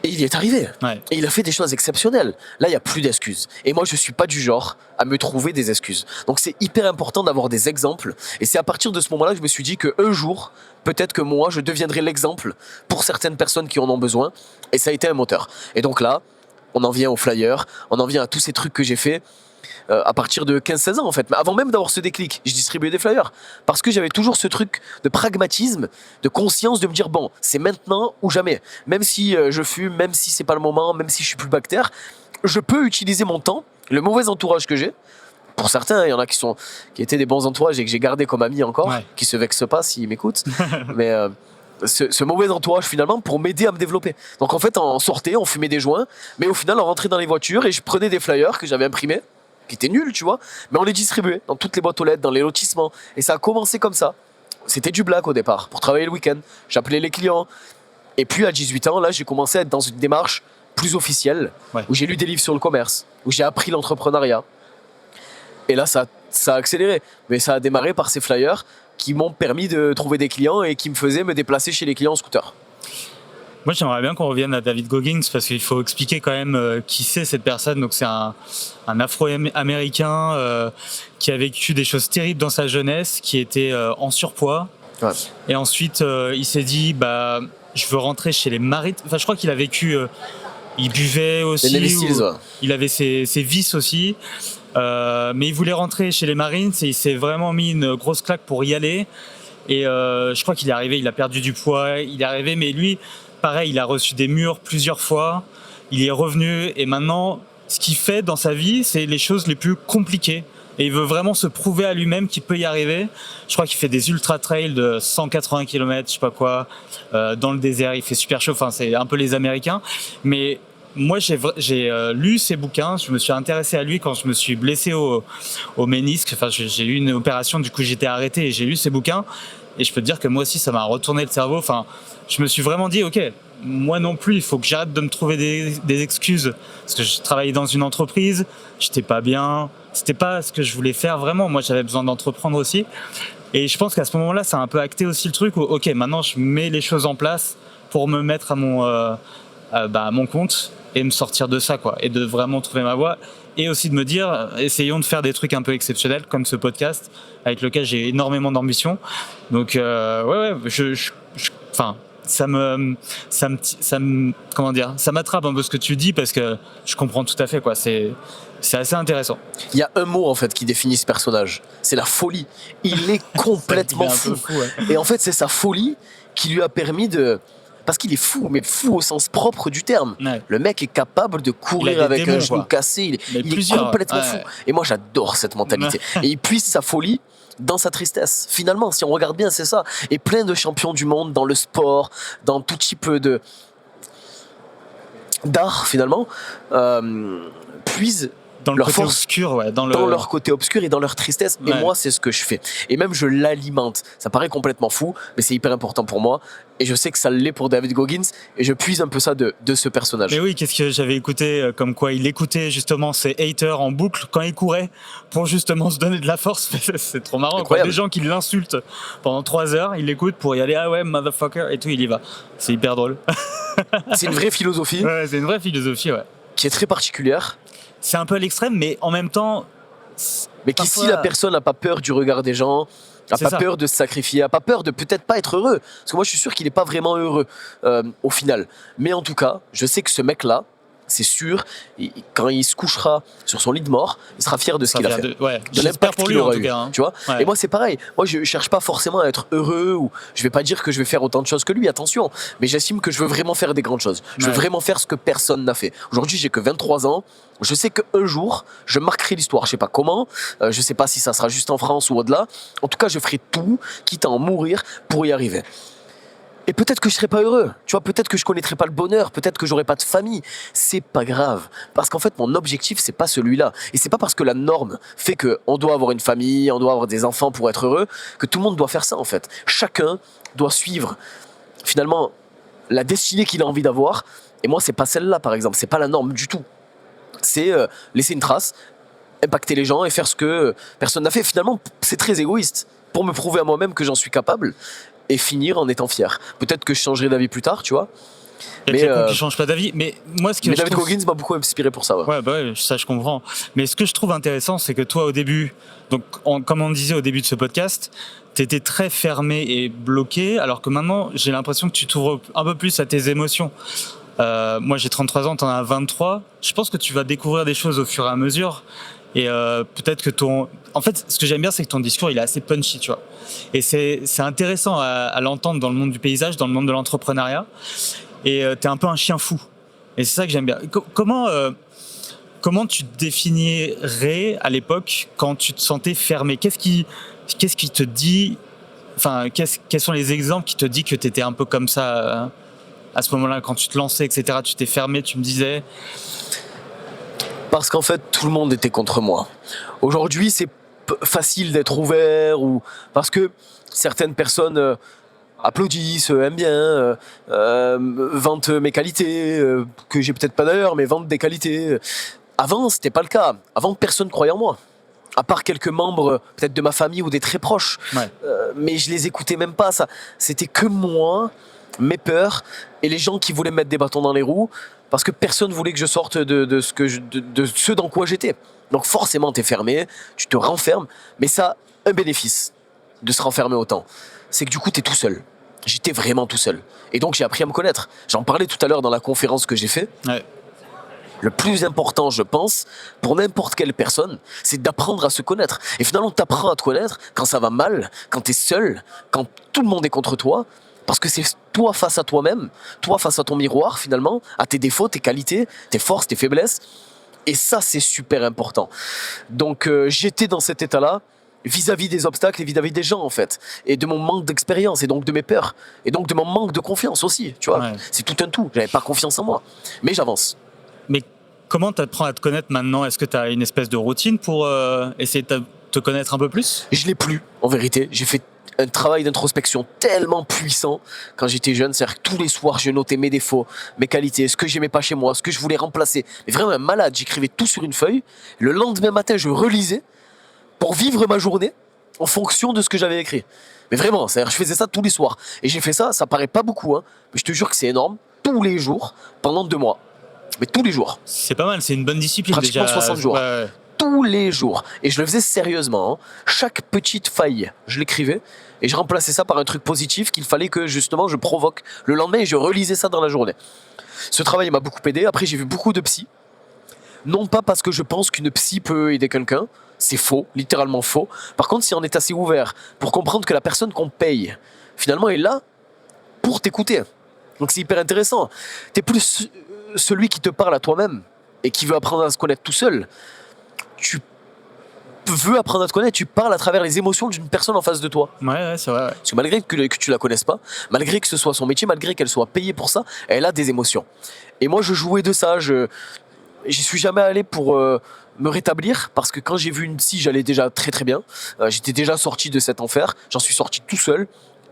Et il y est arrivé. Et il a fait des choses exceptionnelles. Là, il n'y a plus d'excuses. Et moi, je ne suis pas du genre à me trouver des excuses. Donc, c'est hyper important d'avoir des exemples. Et c'est à partir de ce moment-là que je me suis dit qu'un jour, peut-être que moi, je deviendrai l'exemple pour certaines personnes qui en ont besoin. Et ça a été un moteur. Et donc là, on en vient aux flyers, on en vient à tous ces trucs que j'ai faits. À partir de 15-16 ans en fait, mais avant même d'avoir ce déclic, je distribuais des flyers parce que j'avais toujours ce truc de pragmatisme, de conscience, de me dire bon, c'est maintenant ou jamais. Même si je fume, même si c'est pas le moment, même si je suis plus bactère, je peux utiliser mon temps, le mauvais entourage que j'ai. Pour certains, il y en a qui étaient des bons entourages et que j'ai gardé comme amis encore, qui se vexent pas s'ils m'écoutent, mais ce mauvais entourage finalement pour m'aider à me développer. Donc en fait, on sortait, on fumait des joints, mais au final, on rentrait dans les voitures et je prenais des flyers que j'avais imprimés, qui étaient nuls, tu vois, mais on les distribuait dans toutes les boîtes aux lettres, dans les lotissements. Et ça a commencé comme ça. C'était du black au départ, pour travailler le week-end. J'appelais les clients. Et puis à 18 ans, là, j'ai commencé à être dans une démarche plus officielle, où j'ai lu des livres sur le commerce, où j'ai appris l'entrepreneuriat. Et là, ça a accéléré. Mais ça a démarré par ces flyers qui m'ont permis de trouver des clients et qui me faisaient me déplacer chez les clients en scooter. Moi, j'aimerais bien qu'on revienne à David Goggins parce qu'il faut expliquer quand même qui c'est cette personne. Donc, c'est un Afro-Américain qui a vécu des choses terribles dans sa jeunesse, qui était en surpoids. Ouais. Et ensuite, il s'est dit, je veux rentrer chez les Marines. Enfin, je crois qu'il a vécu... il buvait aussi. Il avait ses vices aussi. Mais il voulait rentrer chez les Marines et il s'est vraiment mis une grosse claque pour y aller. Et je crois qu'il est arrivé, il a perdu du poids, il est arrivé, mais lui... Pareil, il a reçu des murs plusieurs fois, il est revenu et maintenant, ce qu'il fait dans sa vie, c'est les choses les plus compliquées. Et il veut vraiment se prouver à lui-même qu'il peut y arriver. Je crois qu'il fait des ultra-trails de 180 km, je sais pas quoi, dans le désert, il fait super chaud, enfin c'est un peu les Américains. Mais moi, j'ai lu ses bouquins, je me suis intéressé à lui quand je me suis blessé au ménisque. Enfin, j'ai eu une opération, du coup j'étais arrêté et j'ai lu ses bouquins. Et je peux te dire que moi aussi, ça m'a retourné le cerveau. Enfin, je me suis vraiment dit, ok, moi non plus, il faut que j'arrête de me trouver des excuses. Parce que je travaillais dans une entreprise, j'étais pas bien, c'était pas ce que je voulais faire vraiment. Moi, j'avais besoin d'entreprendre aussi. Et je pense qu'à ce moment-là, ça a un peu acté aussi le truc où, ok, maintenant, je mets les choses en place pour me mettre à mon compte et me sortir de ça, quoi. Et de vraiment trouver ma voie. Et aussi de me dire, essayons de faire des trucs un peu exceptionnels, comme ce podcast, avec lequel j'ai énormément d'ambition. Donc, ça m'attrape un peu ce que tu dis parce que je comprends tout à fait, quoi. C'est assez intéressant. Il y a un mot en fait qui définit ce personnage, c'est la folie. Il est complètement fou. Ouais. Et en fait, c'est sa folie qui lui a permis de... Parce qu'il est fou, mais fou au sens propre du terme. Ouais. Le mec est capable de courir avec un genou cassé. Il est complètement fou. Et moi, j'adore cette mentalité. Et il puise sa folie dans sa tristesse. Finalement, si on regarde bien, c'est ça. Et plein de champions du monde dans le sport, dans tout type d'art, finalement, puisent dans leur côté force obscur, dans leur côté obscur et dans leur tristesse. Et moi, c'est ce que je fais. Et même, je l'alimente. Ça paraît complètement fou, mais c'est hyper important pour moi. Et je sais que ça l'est pour David Goggins. Et je puise un peu ça de ce personnage. Mais oui, qu'est-ce que j'avais écouté, comme quoi il écoutait justement ses haters en boucle quand il courait pour justement se donner de la force. C'est trop marrant. Quoi. Des gens qui l'insultent pendant 3 heures, il l'écoute pour y aller, ah ouais, motherfucker, et tout, il y va. C'est hyper drôle. C'est une vraie philosophie. Ouais, c'est une vraie philososie, ouais. Qui est très particulière. C'est un peu à l'extrême, mais en même temps... Mais qu'ici, la personne n'a pas peur du regard des gens, n'a pas peur de se sacrifier, n'a pas peur de peut-être pas être heureux. Parce que moi, je suis sûr qu'il n'est pas vraiment heureux au final. Mais en tout cas, je sais que ce mec-là, c'est sûr, quand il se couchera sur son lit de mort, il sera fier de ce qu'il a fait. De l'impact qu'il aura eu. Tu vois. Et moi, c'est pareil. Moi, je cherche pas forcément à être heureux ou je vais pas dire que je vais faire autant de choses que lui, attention. Mais j'estime que je veux vraiment faire des grandes choses. Je veux vraiment faire ce que personne n'a fait. Aujourd'hui, j'ai que 23 ans. Je sais qu'un jour, je marquerai l'histoire. Je sais pas comment. Je sais pas si ça sera juste en France ou au-delà. En tout cas, je ferai tout, quitte à en mourir, pour y arriver. Et peut-être que je serai pas heureux, tu vois, peut-être que je connaîtrai pas le bonheur, peut-être que j'aurai pas de famille. C'est pas grave, parce qu'en fait, mon objectif, c'est pas celui-là. Et c'est pas parce que la norme fait que on doit avoir une famille, on doit avoir des enfants pour être heureux, que tout le monde doit faire ça, en fait. Chacun doit suivre, finalement, la destinée qu'il a envie d'avoir. Et moi, c'est pas celle-là, par exemple. C'est pas la norme du tout. C'est laisser une trace, impacter les gens et faire ce que personne n'a fait. Finalement, c'est très égoïste. Pour me prouver à moi-même que j'en suis capable, et finir en étant fier. Peut-être que je changerai d'avis plus tard, tu vois. Il y a quelqu'un qui change pas d'avis, mais moi ce que David Goggins m'a beaucoup inspiré pour ça. Ouais, ça je comprends. Mais ce que je trouve intéressant, c'est que toi au début, donc comme on disait au début de ce podcast, t'étais très fermé et bloqué, alors que maintenant j'ai l'impression que tu t'ouvres un peu plus à tes émotions. Moi j'ai 33 ans, t'en as 23. Je pense que tu vas découvrir des choses au fur et à mesure. Et peut-être que en fait, ce que j'aime bien, c'est que ton discours, il est assez punchy, tu vois. Et c'est intéressant à l'entendre dans le monde du paysage, dans le monde de l'entrepreneuriat. Et t'es un peu un chien fou. Et c'est ça que j'aime bien. Comment tu te définirais à l'époque quand tu te sentais fermé ? Qu'est-ce qui te dit... Enfin, quels sont les exemples qui te disent que t'étais un peu comme ça à ce moment-là, quand tu te lançais, etc. Tu t'es fermé, tu me disais... Parce qu'en fait, tout le monde était contre moi. Aujourd'hui, c'est facile d'être ouvert, ou parce que certaines personnes applaudissent, aiment bien, vantent mes qualités, que j'ai peut-être pas d'ailleurs, mais vantent des qualités. Avant, c'était pas le cas. Avant, personne croyait en moi. À part quelques membres, peut-être de ma famille ou des très proches. Ouais. Mais je les écoutais même pas, ça. C'était que moi, mes peurs, et les gens qui voulaient me mettre des bâtons dans les roues, parce que personne voulait que je sorte de ce dans quoi j'étais. Donc forcément, t'es fermé, tu te renfermes, mais ça a un bénéfice de se renfermer autant. C'est que du coup, t'es tout seul. J'étais vraiment tout seul. Et donc, j'ai appris à me connaître. J'en parlais tout à l'heure dans la conférence que j'ai fait. Ouais. Le plus important, je pense, pour n'importe quelle personne, c'est d'apprendre à se connaître. Et finalement, t'apprends à te connaître quand ça va mal, quand t'es seul, quand tout le monde est contre toi, parce que c'est toi face à toi-même, toi face à ton miroir, finalement, à tes défauts, tes qualités, tes forces, tes faiblesses. Et ça, c'est super important. Donc, j'étais dans cet état-là, vis-à-vis des obstacles et vis-à-vis des gens, en fait. Et de mon manque d'expérience, et donc de mes peurs. Et donc de mon manque de confiance aussi, tu vois. Ouais. C'est tout un tout. J'avais pas confiance en moi. Mais j'avance. Mais comment tu apprends à te connaître maintenant ? Est-ce que tu as une espèce de routine pour essayer de te connaître un peu plus ? Je l'ai plus, en vérité. J'ai fait un travail d'introspection tellement puissant quand j'étais jeune. C'est-à-dire que tous les soirs, je notais mes défauts, mes qualités, ce que j'aimais pas chez moi, ce que je voulais remplacer. Mais vraiment un malade. J'écrivais tout sur une feuille. Le lendemain matin, je relisais pour vivre ma journée en fonction de ce que j'avais écrit. Mais vraiment, c'est-à-dire je faisais ça tous les soirs. Et j'ai fait ça paraît pas beaucoup, hein, mais je te jure que c'est énorme, tous les jours, pendant 2 mois. Mais tous les jours. C'est pas mal, c'est une bonne discipline. Pratiquement déjà. 60 jours. Ouais. Tous les jours. Et je le faisais sérieusement. Hein. Chaque petite faille, je l'écrivais. Et je remplaçais ça par un truc positif qu'il fallait que justement je provoque le lendemain, et je relisais ça dans la journée. Ce travail m'a beaucoup aidé. Après, j'ai vu beaucoup de psy. Non pas parce que je pense qu'une psy peut aider quelqu'un. C'est faux, littéralement faux. Par contre, si on est assez ouvert pour comprendre que la personne qu'on paye, finalement, est là pour t'écouter. Donc c'est hyper intéressant. T'es plus celui qui te parle à toi-même et qui veut apprendre à se connaître tout seul. Tu veux apprendre à te connaître, tu parles à travers les émotions d'une personne en face de toi. Ouais, c'est vrai. Ouais. Parce que malgré que tu la connaisses pas, malgré que ce soit son métier, malgré qu'elle soit payée pour ça, elle a des émotions. Et moi, je jouais de ça. J'y suis jamais allé pour me rétablir, parce que quand j'ai vu une psy, j'allais déjà très très bien. J'étais déjà sorti de cet enfer. J'en suis sorti tout seul.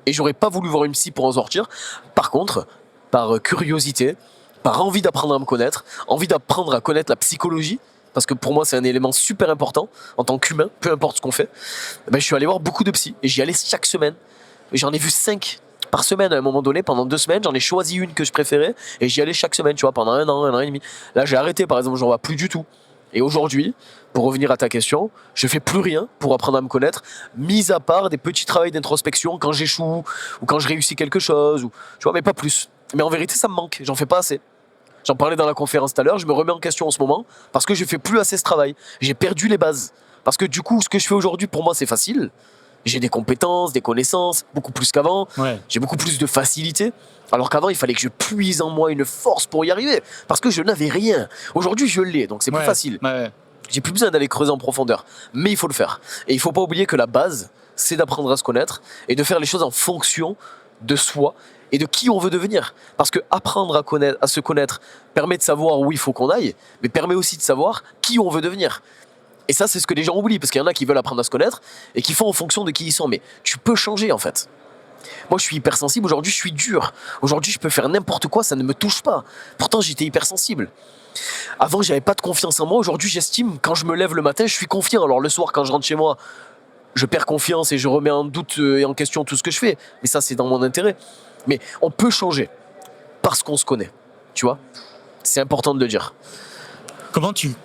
Et j'aurais pas voulu voir une psy pour en sortir. Par contre, par curiosité, par envie d'apprendre à me connaître, envie d'apprendre à connaître la psychologie, parce que pour moi c'est un élément super important en tant qu'humain, peu importe ce qu'on fait, je suis allé voir beaucoup de psy. Et j'y allais chaque semaine. Et j'en ai vu 5 par semaine à un moment donné, pendant 2 semaines. J'en ai choisi une que je préférais et j'y allais chaque semaine, tu vois, pendant 1 an et demi. Là j'ai arrêté, par exemple, j'en vois plus du tout. Et aujourd'hui, pour revenir à ta question, je fais plus rien pour apprendre à me connaître, mis à part des petits travaux d'introspection quand j'échoue ou quand je réussis quelque chose, ou, tu vois, mais pas plus. Mais en vérité, ça me manque, j'en fais pas assez. J'en parlais dans la conférence tout à l'heure, je me remets en question en ce moment parce que je fais plus assez ce travail. J'ai perdu les bases. Parce que du coup, ce que je fais aujourd'hui, pour moi, c'est facile. J'ai des compétences, des connaissances, beaucoup plus qu'avant. Ouais. J'ai beaucoup plus de facilité. Alors qu'avant, il fallait que je puise en moi une force pour y arriver. Parce que je n'avais rien. Aujourd'hui, je l'ai, donc c'est plus facile. Ouais. J'ai plus besoin d'aller creuser en profondeur. Mais il faut le faire. Et il faut pas oublier que la base, c'est d'apprendre à se connaître et de faire les choses en fonction de soi et de qui on veut devenir. Parce que apprendre à se connaître permet de savoir où il faut qu'on aille, mais permet aussi de savoir qui on veut devenir. Et ça, c'est ce que les gens oublient, parce qu'il y en a qui veulent apprendre à se connaître et qui font en fonction de qui ils sont. Mais tu peux changer, en fait. Moi, je suis hypersensible. Aujourd'hui, je suis dur. Aujourd'hui, je peux faire n'importe quoi, ça ne me touche pas. Pourtant, j'étais hypersensible. Avant, j'avais pas de confiance en moi. Aujourd'hui, j'estime, quand je me lève le matin, je suis confiant. Alors, le soir, quand je rentre chez moi, je perds confiance et je remets en doute et en question tout ce que je fais. Mais ça, c'est dans mon intérêt. Mais on peut changer parce qu'on se connaît. Tu vois ? C'est important de le dire. Comment tu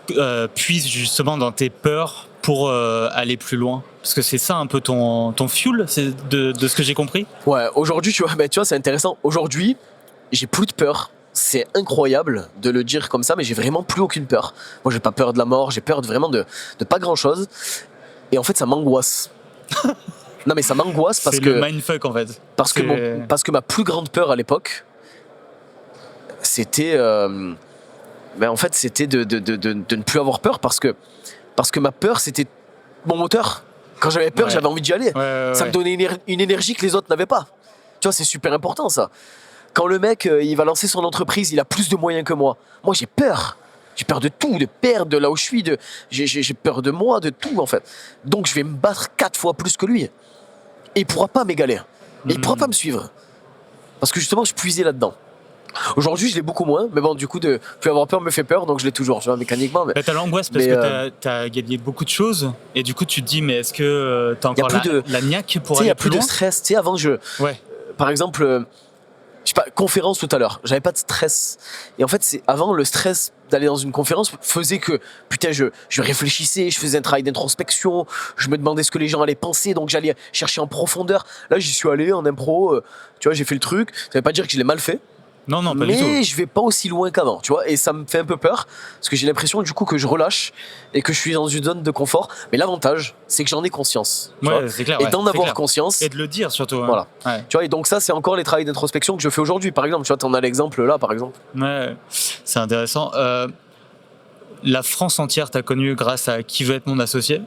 puises justement dans tes peurs pour aller plus loin ? Parce que c'est ça un peu ton fuel, c'est de ce que j'ai compris. Ouais, aujourd'hui, tu vois, c'est intéressant. Aujourd'hui, j'ai plus de peur. C'est incroyable de le dire comme ça, mais j'ai vraiment plus aucune peur. Moi, j'ai pas peur de la mort, j'ai peur vraiment de pas grand-chose. Et en fait, ça m'angoisse. Non, mais ça m'angoisse parce que... C'est le mindfuck, en fait. Parce que ma plus grande peur à l'époque, c'était... en fait, c'était de ne plus avoir peur, parce que ma peur, c'était mon moteur. Quand j'avais peur, j'avais envie d'y aller. Ça me donnait une énergie que les autres n'avaient pas. Tu vois, c'est super important, ça. Quand le mec, il va lancer son entreprise, il a plus de moyens que moi. Moi, j'ai peur. J'ai peur de tout, de perdre, de là où je suis, j'ai peur de moi, de tout en fait. Donc je vais me battre 4 fois plus que lui. Et il pourra pas m'égaler. Et il pourra pas me suivre. Parce que justement, je puisais là-dedans. Aujourd'hui, je l'ai beaucoup moins, mais bon, du coup, de plus avoir peur me fait peur, donc je l'ai toujours, tu vois, mécaniquement. Mais t'as l'angoisse parce que t'as gagné beaucoup de choses, et du coup, tu te dis, mais est-ce que t'as encore la niaque pour aller plus loin ? Il y a plus de stress. Tu sais, avant, par exemple, je sais pas, conférence tout à l'heure, j'avais pas de stress. Et en fait, avant, le stress d'aller dans une conférence faisait que, putain, je réfléchissais, je faisais un travail d'introspection, je me demandais ce que les gens allaient penser, donc j'allais chercher en profondeur. Là, j'y suis allé en impro, tu vois, j'ai fait le truc. Ça veut pas dire que je l'ai mal fait. Non, pas du tout. Mais je vais pas aussi loin qu'avant, tu vois, et ça me fait un peu peur, parce que j'ai l'impression du coup que je relâche et que je suis dans une zone de confort. Mais l'avantage, c'est que j'en ai conscience. C'est clair. Et d'en avoir conscience. Et de le dire surtout. Hein. Voilà. Ouais. Tu vois, et donc ça, c'est encore les travaux d'introspection que je fais aujourd'hui, par exemple. Tu vois, t'en as l'exemple là, par exemple. Ouais, c'est intéressant. La France entière t'a connu grâce à Qui veut être mon associé.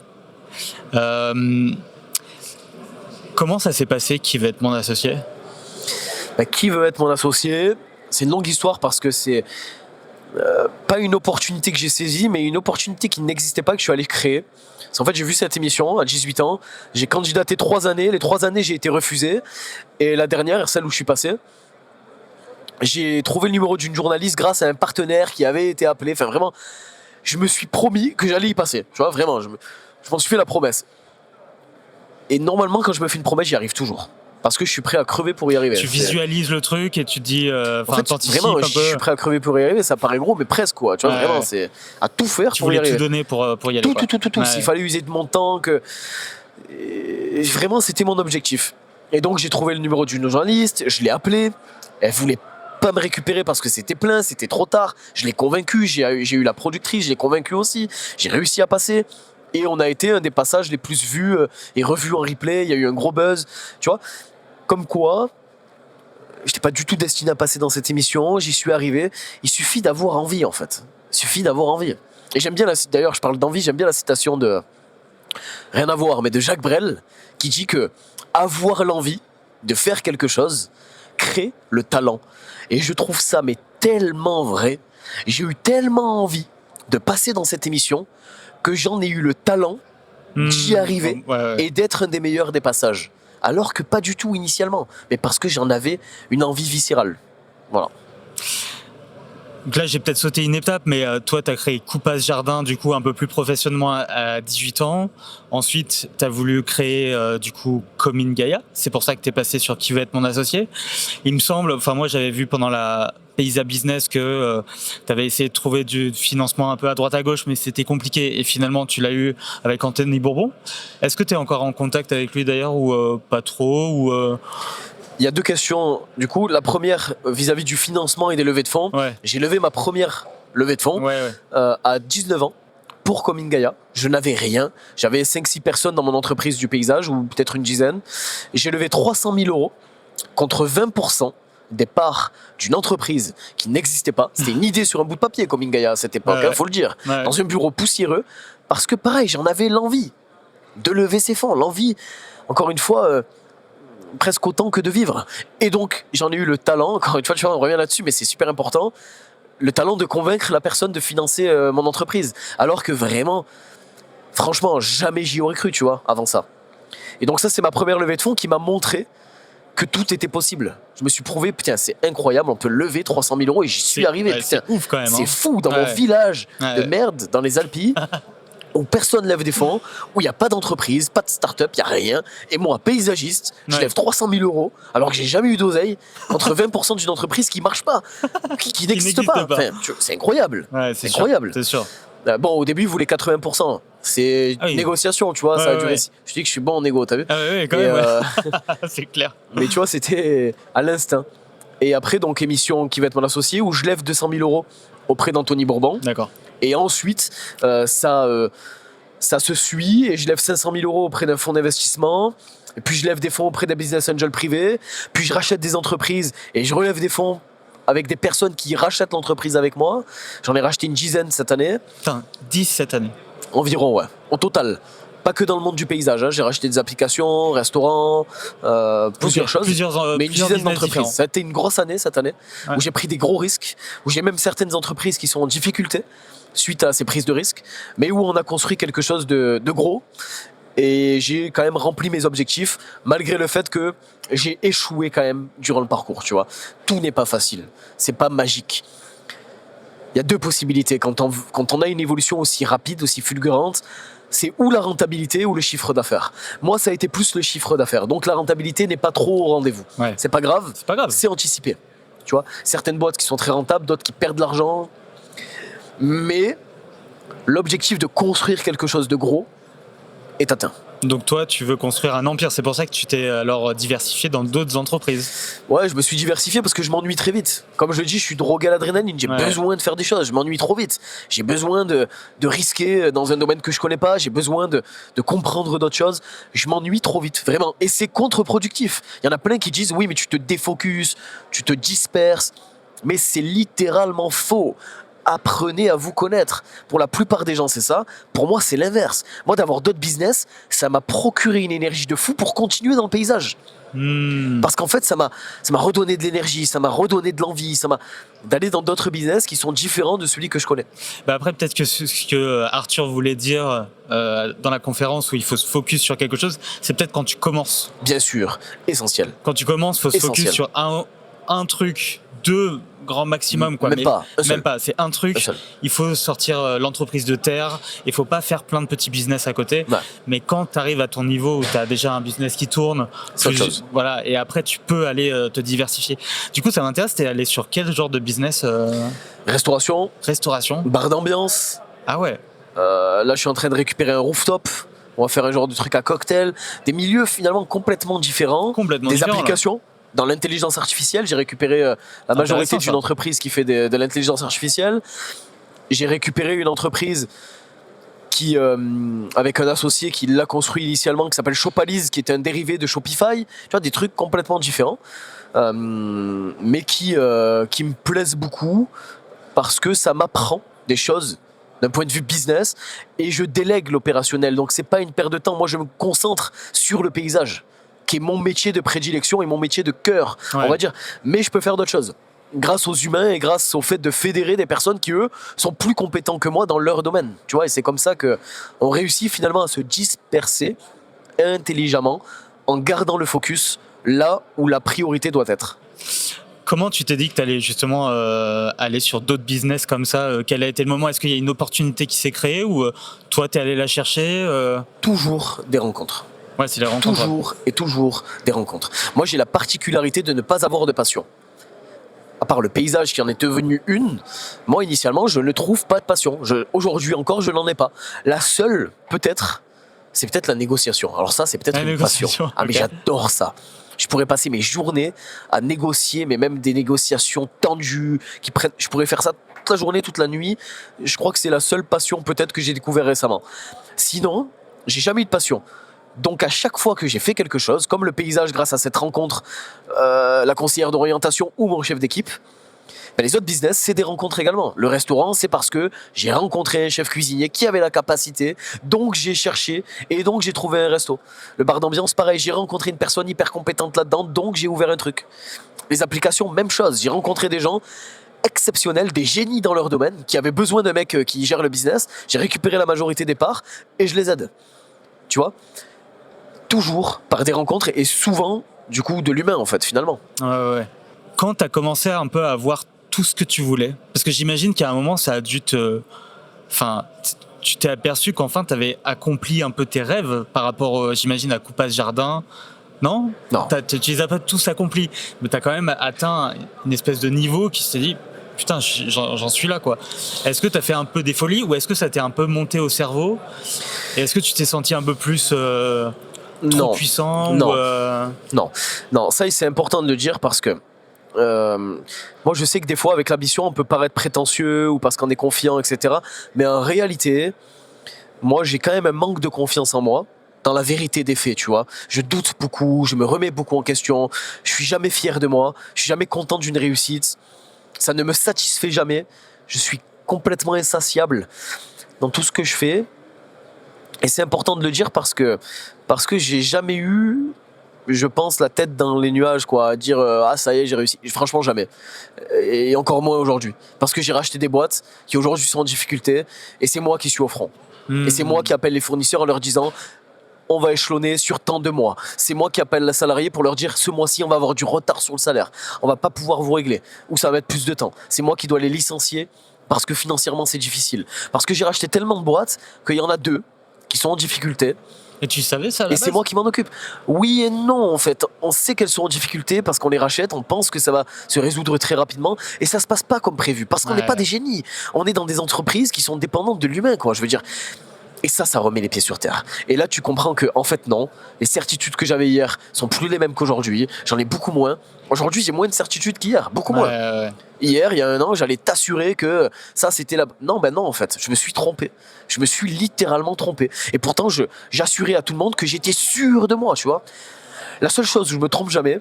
Comment ça s'est passé, Qui veut être mon associé ? Qui veut être mon associé ? C'est une longue histoire parce que c'est pas une opportunité que j'ai saisie, mais une opportunité qui n'existait pas, que je suis allé créer. En fait, j'ai vu cette émission à 18 ans, j'ai candidaté 3 années, les 3 années j'ai été refusé, et la dernière, celle où je suis passé, j'ai trouvé le numéro d'une journaliste grâce à un partenaire qui avait été appelé, enfin vraiment, je me suis promis que j'allais y passer, tu vois, vraiment, je m'en suis fait la promesse. Et normalement, quand je me fais une promesse, j'y arrive toujours. Parce que je suis prêt à crever pour y arriver. Tu visualises le truc et tu te dis, en fait, vraiment, je suis prêt à crever pour y arriver. Ça paraît gros, mais presque quoi. Tu vois, vraiment, c'est à tout faire pour y arriver. Tu voulais tout donner pour y aller. Tout. S'il fallait user de mon temps, vraiment, c'était mon objectif. Et donc, j'ai trouvé le numéro d'une journaliste. Je l'ai appelée. Elle voulait pas me récupérer parce que c'était plein, c'était trop tard. Je l'ai convaincue. J'ai eu la productrice. Je l'ai convaincue aussi. J'ai réussi à passer. Et on a été un des passages les plus vus et revus en replay. Il y a eu un gros buzz. Tu vois. Comme quoi, je n'étais pas du tout destiné à passer dans cette émission, j'y suis arrivé. Il suffit d'avoir envie, en fait. Il suffit d'avoir envie. Et j'aime bien, d'ailleurs, je parle d'envie, j'aime bien la citation de, rien à voir, mais de Jacques Brel, qui dit que avoir l'envie de faire quelque chose crée le talent. Et je trouve ça, mais tellement vrai. J'ai eu tellement envie de passer dans cette émission que j'en ai eu le talent d'y arriver et d'être un des meilleurs des passages. Alors que pas du tout initialement, mais parce que j'en avais une envie viscérale. Voilà. Donc là, j'ai peut-être sauté une étape, mais toi, tu as créé Coupas Jardin, du coup, un peu plus professionnellement à 18 ans. Ensuite, tu as voulu créer, du coup, Comin Gaia. C'est pour ça que tu es passé sur Qui veut être mon associé. Il me semble, enfin, moi, j'avais vu pendant la Paysa Business que tu avais essayé de trouver du financement un peu à droite à gauche, mais c'était compliqué. Et finalement, tu l'as eu avec Anthony Bourbon. Est-ce que tu es encore en contact avec lui d'ailleurs, ou pas trop Il y a 2 questions. Du coup, la première, vis-à-vis du financement et des levées de fonds. J'ai levé ma première levée de fonds à 19 ans pour Comin Gaia. Je n'avais rien. J'avais 5-6 personnes dans mon entreprise du paysage, ou peut-être une dizaine. Et j'ai levé 300 000 euros contre 20% des parts d'une entreprise qui n'existait pas. C'était une idée sur un bout de papier, Comin Gaia, à cette époque, faut le dire. Dans un bureau poussiéreux. Parce que pareil, j'en avais l'envie de lever ces fonds. L'envie, encore une fois... presque autant que de vivre. Et donc, j'en ai eu le talent, encore une fois, tu vois, on revient là-dessus, mais c'est super important, le talent de convaincre la personne de financer mon entreprise. Alors que vraiment, franchement, jamais j'y aurais cru, tu vois, avant ça. Et donc ça, c'est ma première levée de fonds qui m'a montré que tout était possible. Je me suis prouvé, putain, c'est incroyable, on peut lever 300 000 euros et j'y suis arrivé. Putain, c'est ouf quand même. C'est fou, dans mon village de merde, dans les Alpilles, où personne lève des fonds, où il n'y a pas d'entreprise, pas de start-up, il n'y a rien. Et moi, paysagiste, je lève 300 000 euros, alors que j'ai jamais eu d'oseille, contre 20% d'une entreprise qui ne marche pas, qui n'existe pas. Enfin, c'est incroyable. C'est incroyable. C'est sûr. Bon, au début, ils voulaient 80%. C'est une négociation, tu vois, ça a duré. Je dis que je suis bon en négo, t'as vu ? Oui, quand même. C'est clair. Mais tu vois, c'était à l'instinct. Et après, donc, émission Qui va être mon associé, où je lève 200 000 euros auprès d'Anthony Bourbon. D'accord. Et ensuite, ça se suit, et je lève 500 000 euros auprès d'un fonds d'investissement. Et puis, je lève des fonds auprès d'un business angel privé. Puis, je rachète des entreprises et je relève des fonds avec des personnes qui rachètent l'entreprise avec moi. J'en ai racheté une dizaine cette année. Putain, 10 cette année. Environ, ouais. Au total. Pas que dans le monde du paysage, hein. J'ai racheté des applications, restaurants, plusieurs choses. Mais une dizaine d'entreprises. Ça a été une grosse année cette année, où j'ai pris des gros risques, où j'ai même certaines entreprises qui sont en difficulté suite à ces prises de risques, mais où on a construit quelque chose de gros. Et j'ai quand même rempli mes objectifs, malgré le fait que j'ai échoué quand même durant le parcours, tu vois. Tout n'est pas facile, c'est pas magique. Il y a deux possibilités. Quand on a une évolution aussi rapide, aussi fulgurante, c'est ou la rentabilité ou le chiffre d'affaires. Moi, ça a été plus le chiffre d'affaires. Donc la rentabilité n'est pas trop au rendez-vous. Ouais. C'est pas grave, c'est anticipé. Tu vois, certaines boîtes qui sont très rentables, d'autres qui perdent de l'argent. Mais l'objectif de construire quelque chose de gros est atteint. Donc toi, tu veux construire un empire. C'est pour ça que tu t'es alors diversifié dans d'autres entreprises. Ouais, je me suis diversifié parce que je m'ennuie très vite. Comme je le dis, je suis drogué à l'adrénaline. J'ai besoin de faire des choses. Je m'ennuie trop vite. J'ai besoin de risquer dans un domaine que je connais pas. J'ai besoin de comprendre d'autres choses. Je m'ennuie trop vite, vraiment. Et c'est contre-productif. Il y en a plein qui disent oui, mais tu te défocuses, tu te disperses. Mais c'est littéralement faux. Apprenez à vous connaître. Pour la plupart des gens, c'est ça. Pour moi, c'est l'inverse. Moi, d'avoir d'autres business, ça m'a procuré une énergie de fou pour continuer dans le paysage. Parce qu'en fait, ça m'a redonné de l'énergie, ça m'a redonné de l'envie, d'aller dans d'autres business qui sont différents de celui que je connais. Bah après, peut-être que ce que Arthur voulait dire dans la conférence où il faut se focus sur quelque chose, c'est peut-être quand tu commences. Bien sûr, essentiel. Quand tu commences, il faut se focus sur un truc, deux grand maximum, quoi. Même pas, c'est un truc. Il faut sortir l'entreprise de terre. Il faut pas faire plein de petits business à côté. Ouais. Mais quand tu arrives à ton niveau où tu as déjà un business qui tourne, voilà, et après tu peux aller te diversifier. Du coup, ça m'intéresse, t'es allé sur quel genre de business Restauration. Bar d'ambiance. Ah ouais. Là, je suis en train de récupérer un rooftop. On va faire un genre de truc à cocktail. Des milieux finalement complètement différents. Des applications. Là. Dans l'intelligence artificielle, j'ai récupéré la majorité d'une entreprise qui fait de l'intelligence artificielle. J'ai récupéré une entreprise qui, avec un associé qui l'a construit initialement, qui s'appelle Shopalize, qui est un dérivé de Shopify. Tu vois, des trucs complètement différents, mais qui me plaisent beaucoup parce que ça m'apprend des choses d'un point de vue business et je délègue l'opérationnel. Donc c'est pas une perte de temps. Moi, je me concentre sur le paysage, qui est mon métier de prédilection et mon métier de cœur, on va dire. Mais je peux faire d'autres choses. Grâce aux humains et grâce au fait de fédérer des personnes qui, eux, sont plus compétents que moi dans leur domaine. Tu vois, et c'est comme ça qu'on réussit finalement à se disperser intelligemment en gardant le focus là où la priorité doit être. Comment tu t'es dit que tu allais justement aller sur d'autres business comme ça Quel a été le moment ? Est-ce qu'il y a une opportunité qui s'est créée ou toi, tu es allé la chercher Toujours des rencontres. Ouais, c'est les rencontres. Toujours des rencontres. Moi, j'ai la particularité de ne pas avoir de passion. À part le paysage qui en est devenu une, moi, initialement, je ne trouve pas de passion. Aujourd'hui encore, je n'en ai pas. La seule, peut-être, c'est peut-être la négociation. Alors ça, c'est peut-être une passion. Ah, mais j'adore ça. Je pourrais passer mes journées à négocier, mais même des négociations tendues, je pourrais faire ça toute la journée, toute la nuit. Je crois que c'est la seule passion, peut-être, que j'ai découvert récemment. Sinon, j'ai jamais eu de passion. Donc à chaque fois que j'ai fait quelque chose, comme le paysage grâce à cette rencontre, la conseillère d'orientation ou mon chef d'équipe, les autres business, c'est des rencontres également. Le restaurant, c'est parce que j'ai rencontré un chef cuisinier qui avait la capacité, donc j'ai cherché et donc j'ai trouvé un resto. Le bar d'ambiance, pareil, j'ai rencontré une personne hyper compétente là-dedans, donc j'ai ouvert un truc. Les applications, même chose, j'ai rencontré des gens exceptionnels, des génies dans leur domaine, qui avaient besoin d'un mec qui gère le business, j'ai récupéré la majorité des parts et je les aide. Tu vois ? Toujours par des rencontres et souvent, du coup, de l'humain, en fait, finalement. Ouais. Quand tu as commencé un peu à voir tout ce que tu voulais, parce que j'imagine qu'à un moment, ça a dû tu t'es aperçu qu'enfin, tu avais accompli un peu tes rêves par rapport, j'imagine, à Coupas Jardin. Non. Tu les as pas tous accomplis, mais tu as quand même atteint une espèce de niveau qui s'est dit putain, j'en suis là, quoi. Est-ce que tu as fait un peu des folies ou est-ce que ça t'est un peu monté au cerveau ? Et est-ce que tu t'es senti un peu plus... trop puissant Non, ça c'est important de le dire parce que moi je sais que des fois avec l'ambition on peut paraître prétentieux ou parce qu'on est confiant, etc. Mais en réalité, moi j'ai quand même un manque de confiance en moi dans la vérité des faits, tu vois. Je doute beaucoup, je me remets beaucoup en question, je suis jamais fier de moi, je suis jamais content d'une réussite, ça ne me satisfait jamais, je suis complètement insatiable dans tout ce que je fais. Et c'est important de le dire parce que j'ai jamais eu, je pense, la tête dans les nuages, quoi, à dire ah ça y est, j'ai réussi. Franchement, jamais. Et encore moins aujourd'hui. Parce que j'ai racheté des boîtes qui aujourd'hui sont en difficulté et c'est moi qui suis au front. Et c'est moi qui appelle les fournisseurs en leur disant on va échelonner sur tant de mois. C'est moi qui appelle les salariés pour leur dire ce mois-ci on va avoir du retard sur le salaire. On va pas pouvoir vous régler ou ça va mettre plus de temps. C'est moi qui dois les licencier parce que financièrement c'est difficile. Parce que j'ai racheté tellement de boîtes qu'il y en a 2 qui sont en difficulté. Et tu savais ça à la Et base? c'est moi qui m'en occupe. Oui et non, en fait. On sait qu'elles sont en difficulté parce qu'on les rachète, on pense que ça va se résoudre très rapidement et ça se passe pas comme prévu parce qu'on n'est pas des génies. On est dans des entreprises qui sont dépendantes de l'humain, quoi. Je veux dire. Et ça remet les pieds sur terre. Et là, tu comprends que, en fait, non. Les certitudes que j'avais hier sont plus les mêmes qu'aujourd'hui. J'en ai beaucoup moins. Aujourd'hui, j'ai moins de certitudes qu'hier. Beaucoup moins. Ouais. Hier, il y a un an, j'allais t'assurer que ça, c'était la... Non, ben non, en fait. Je me suis trompé. Je me suis littéralement trompé. Et pourtant, j'assurais à tout le monde que j'étais sûr de moi, tu vois. La seule chose où je me trompe jamais,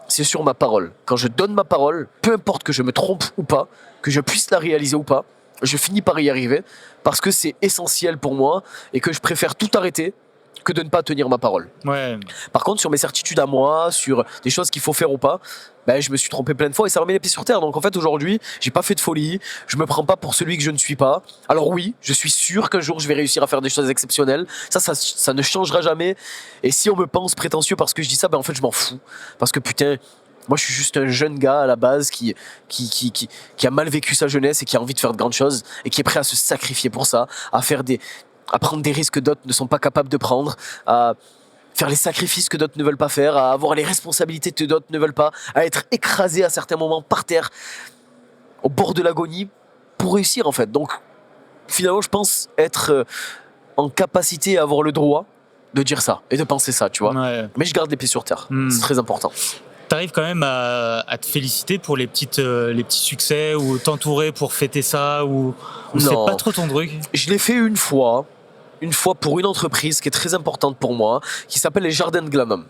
c'est sur ma parole. Quand je donne ma parole, peu importe que je me trompe ou pas, que je puisse la réaliser ou pas, je finis par y arriver parce que c'est essentiel pour moi et que je préfère tout arrêter que de ne pas tenir ma parole. Ouais. Par contre, sur mes certitudes à moi, sur des choses qu'il faut faire ou pas, ben, je me suis trompé plein de fois et ça remet les pieds sur terre. Donc en fait, aujourd'hui, j'ai pas fait de folie, je me prends pas pour celui que je ne suis pas. Alors oui, je suis sûr qu'un jour je vais réussir à faire des choses exceptionnelles. Ça ne changera jamais. Et si on me pense prétentieux parce que je dis ça, ben en fait, je m'en fous. Parce que putain, moi, je suis juste un jeune gars à la base qui a mal vécu sa jeunesse et qui a envie de faire de grandes choses et qui est prêt à se sacrifier pour ça, à prendre des risques que d'autres ne sont pas capables de prendre, à faire les sacrifices que d'autres ne veulent pas faire, à avoir les responsabilités que d'autres ne veulent pas, à être écrasé à certains moments par terre, au bord de l'agonie, pour réussir en fait. Donc, finalement, je pense être en capacité à avoir le droit de dire ça et de penser ça, tu vois. Ouais. Mais je garde les pieds sur terre. C'est très important. T'arrives quand même à te féliciter pour les petits succès ou t'entourer pour fêter ça ou c'est pas trop ton truc? Je l'ai fait une fois pour une entreprise qui est très importante pour moi, qui s'appelle les Jardins de Glanum.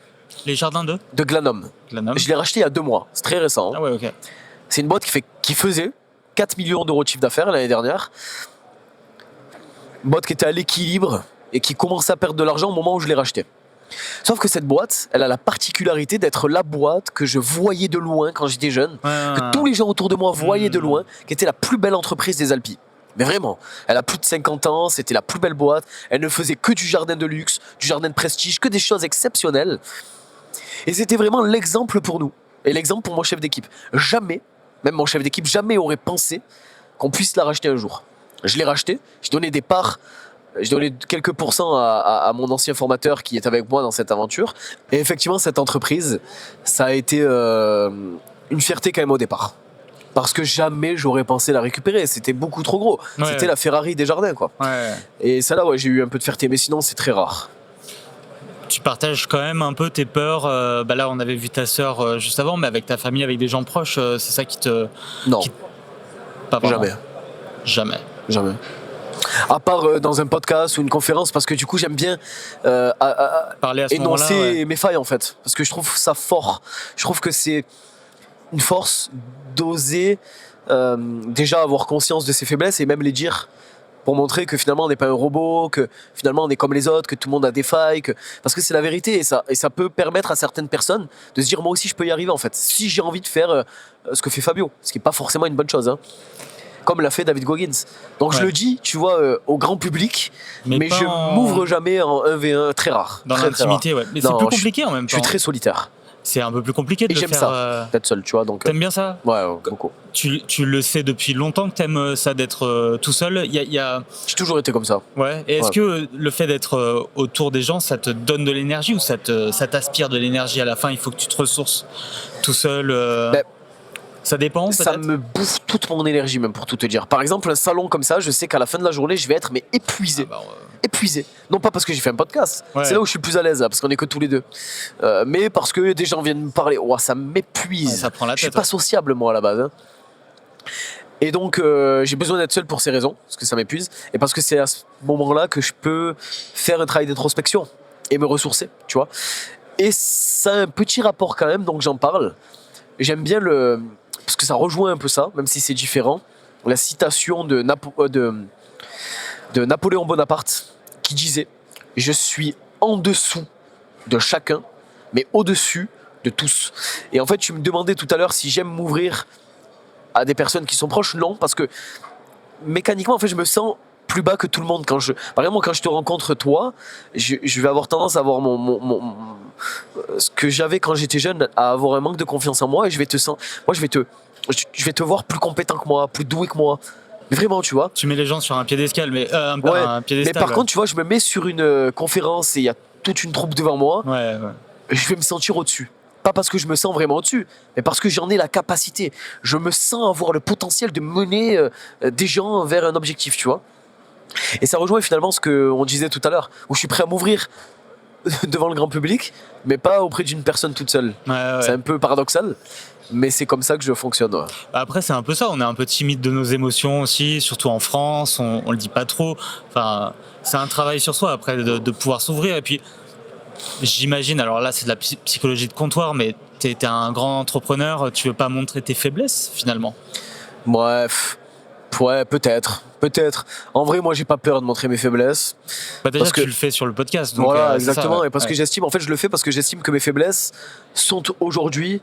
Les jardins de Glanum. Je l'ai racheté il y a 2 mois, c'est très récent. Ah ouais, ok. C'est une boîte qui faisait 4 millions d'euros de chiffre d'affaires l'année dernière. Une boîte qui était à l'équilibre et qui commençait à perdre de l'argent au moment où je l'ai racheté. Sauf que cette boîte, elle a la particularité d'être la boîte que je voyais de loin quand j'étais jeune, que tous les gens autour de moi voyaient de loin, qui était la plus belle entreprise des Alpes. Mais vraiment, elle a plus de 50 ans, c'était la plus belle boîte, elle ne faisait que du jardin de luxe, du jardin de prestige, que des choses exceptionnelles. Et c'était vraiment l'exemple pour nous, et l'exemple pour mon chef d'équipe. Jamais, même mon chef d'équipe, jamais aurait pensé qu'on puisse la racheter un jour. Je l'ai racheté, j'ai donné des parts, j'ai donné quelques pourcents à mon ancien formateur qui est avec moi dans cette aventure. Et effectivement, cette entreprise, ça a été une fierté quand même au départ. Parce que jamais j'aurais pensé la récupérer. C'était beaucoup trop gros. Ouais, c'était la Ferrari des jardins, quoi. Ouais. Et ça, là, ouais, j'ai eu un peu de fierté. Mais sinon, c'est très rare. Tu partages quand même un peu tes peurs. Là, on avait vu ta sœur juste avant, mais avec ta famille, avec des gens proches, c'est ça qui te... Non. Pas vraiment. Jamais. À part dans un podcast ou une conférence, parce que du coup j'aime bien parler à ce énoncer mes failles en fait, parce que je trouve ça fort. Je trouve que c'est une force d'oser déjà avoir conscience de ses faiblesses et même les dire pour montrer que finalement on n'est pas un robot, que finalement on est comme les autres, que tout le monde a des failles, parce que c'est la vérité et ça peut permettre à certaines personnes de se dire moi aussi je peux y arriver en fait, si j'ai envie de faire ce que fait Fabio, ce qui n'est pas forcément une bonne chose, hein. Comme l'a fait David Goggins. Donc je le dis, tu vois, au grand public, mais je m'ouvre jamais en 1v1, très rare. Dans très, l'intimité, très ouais. Mais c'est plus compliqué en même temps. Je suis très solitaire. C'est un peu plus compliqué de et le faire. Et j'aime ça, d'être seul, tu vois. Donc, t'aimes bien ça? Ouais, beaucoup. Tu le sais depuis longtemps que t'aimes ça d'être tout seul. J'ai toujours été comme ça. Ouais. Et est-ce que le fait d'être autour des gens, ça te donne de l'énergie ou ça t'aspire de l'énergie à la fin? Il faut que tu te ressources tout seul ça dépend peut-être. Ça me bouffe toute mon énergie même pour tout te dire. Par exemple un salon comme ça, je sais qu'à la fin de la journée je vais être épuisé. Épuisé. Non pas parce que j'ai fait un podcast, c'est là où je suis le plus à l'aise là, parce qu'on est que tous les deux. Mais parce que des gens viennent me parler, ça m'épuise. Ça prend la tête. Je suis pas sociable moi à la base. Hein. Et donc j'ai besoin d'être seul pour ces raisons, parce que ça m'épuise, et parce que c'est à ce moment-là que je peux faire un travail d'introspection et me ressourcer, tu vois. Et ça a un petit rapport quand même, donc j'en parle. J'aime bien parce que ça rejoint un peu ça, même si c'est différent, la citation de Napoléon Bonaparte qui disait je suis en dessous de chacun, mais au-dessus de tous. Et en fait, tu me demandais tout à l'heure si j'aime m'ouvrir à des personnes qui sont proches. Non, parce que mécaniquement, en fait, je me sens plus bas que tout le monde. Par exemple, quand je te rencontre toi, je vais avoir tendance à avoir ce que j'avais quand j'étais jeune, à avoir un manque de confiance en moi, et je vais te voir plus compétent que moi, plus doué que moi. Mais vraiment, tu vois. Tu mets les gens sur un piédestal, mais Ouais. un piédestal. Mais par contre, tu vois, je me mets sur une conférence et il y a toute une troupe devant moi. Ouais. Je vais me sentir au-dessus. Pas parce que je me sens vraiment au-dessus, mais parce que j'en ai la capacité. Je me sens avoir le potentiel de mener des gens vers un objectif, tu vois. Et ça rejoint finalement ce qu'on disait tout à l'heure, où je suis prêt à m'ouvrir devant le grand public, mais pas auprès d'une personne toute seule. Ouais. C'est un peu paradoxal, mais c'est comme ça que je fonctionne. Ouais. Après, c'est un peu ça. On est un peu timide de nos émotions aussi, surtout en France. On le dit pas trop. Enfin, c'est un travail sur soi après de pouvoir s'ouvrir. Et puis, j'imagine, alors là, c'est de la psychologie de comptoir, mais t'es un grand entrepreneur. Tu veux pas montrer tes faiblesses finalement. Bref, ouais, peut-être. En vrai, moi, j'ai pas peur de montrer mes faiblesses. Bah déjà, tu le fais sur le podcast. Donc, voilà, exactement. Ça, ouais. Et parce que j'estime, en fait, je le fais parce que j'estime que mes faiblesses sont aujourd'hui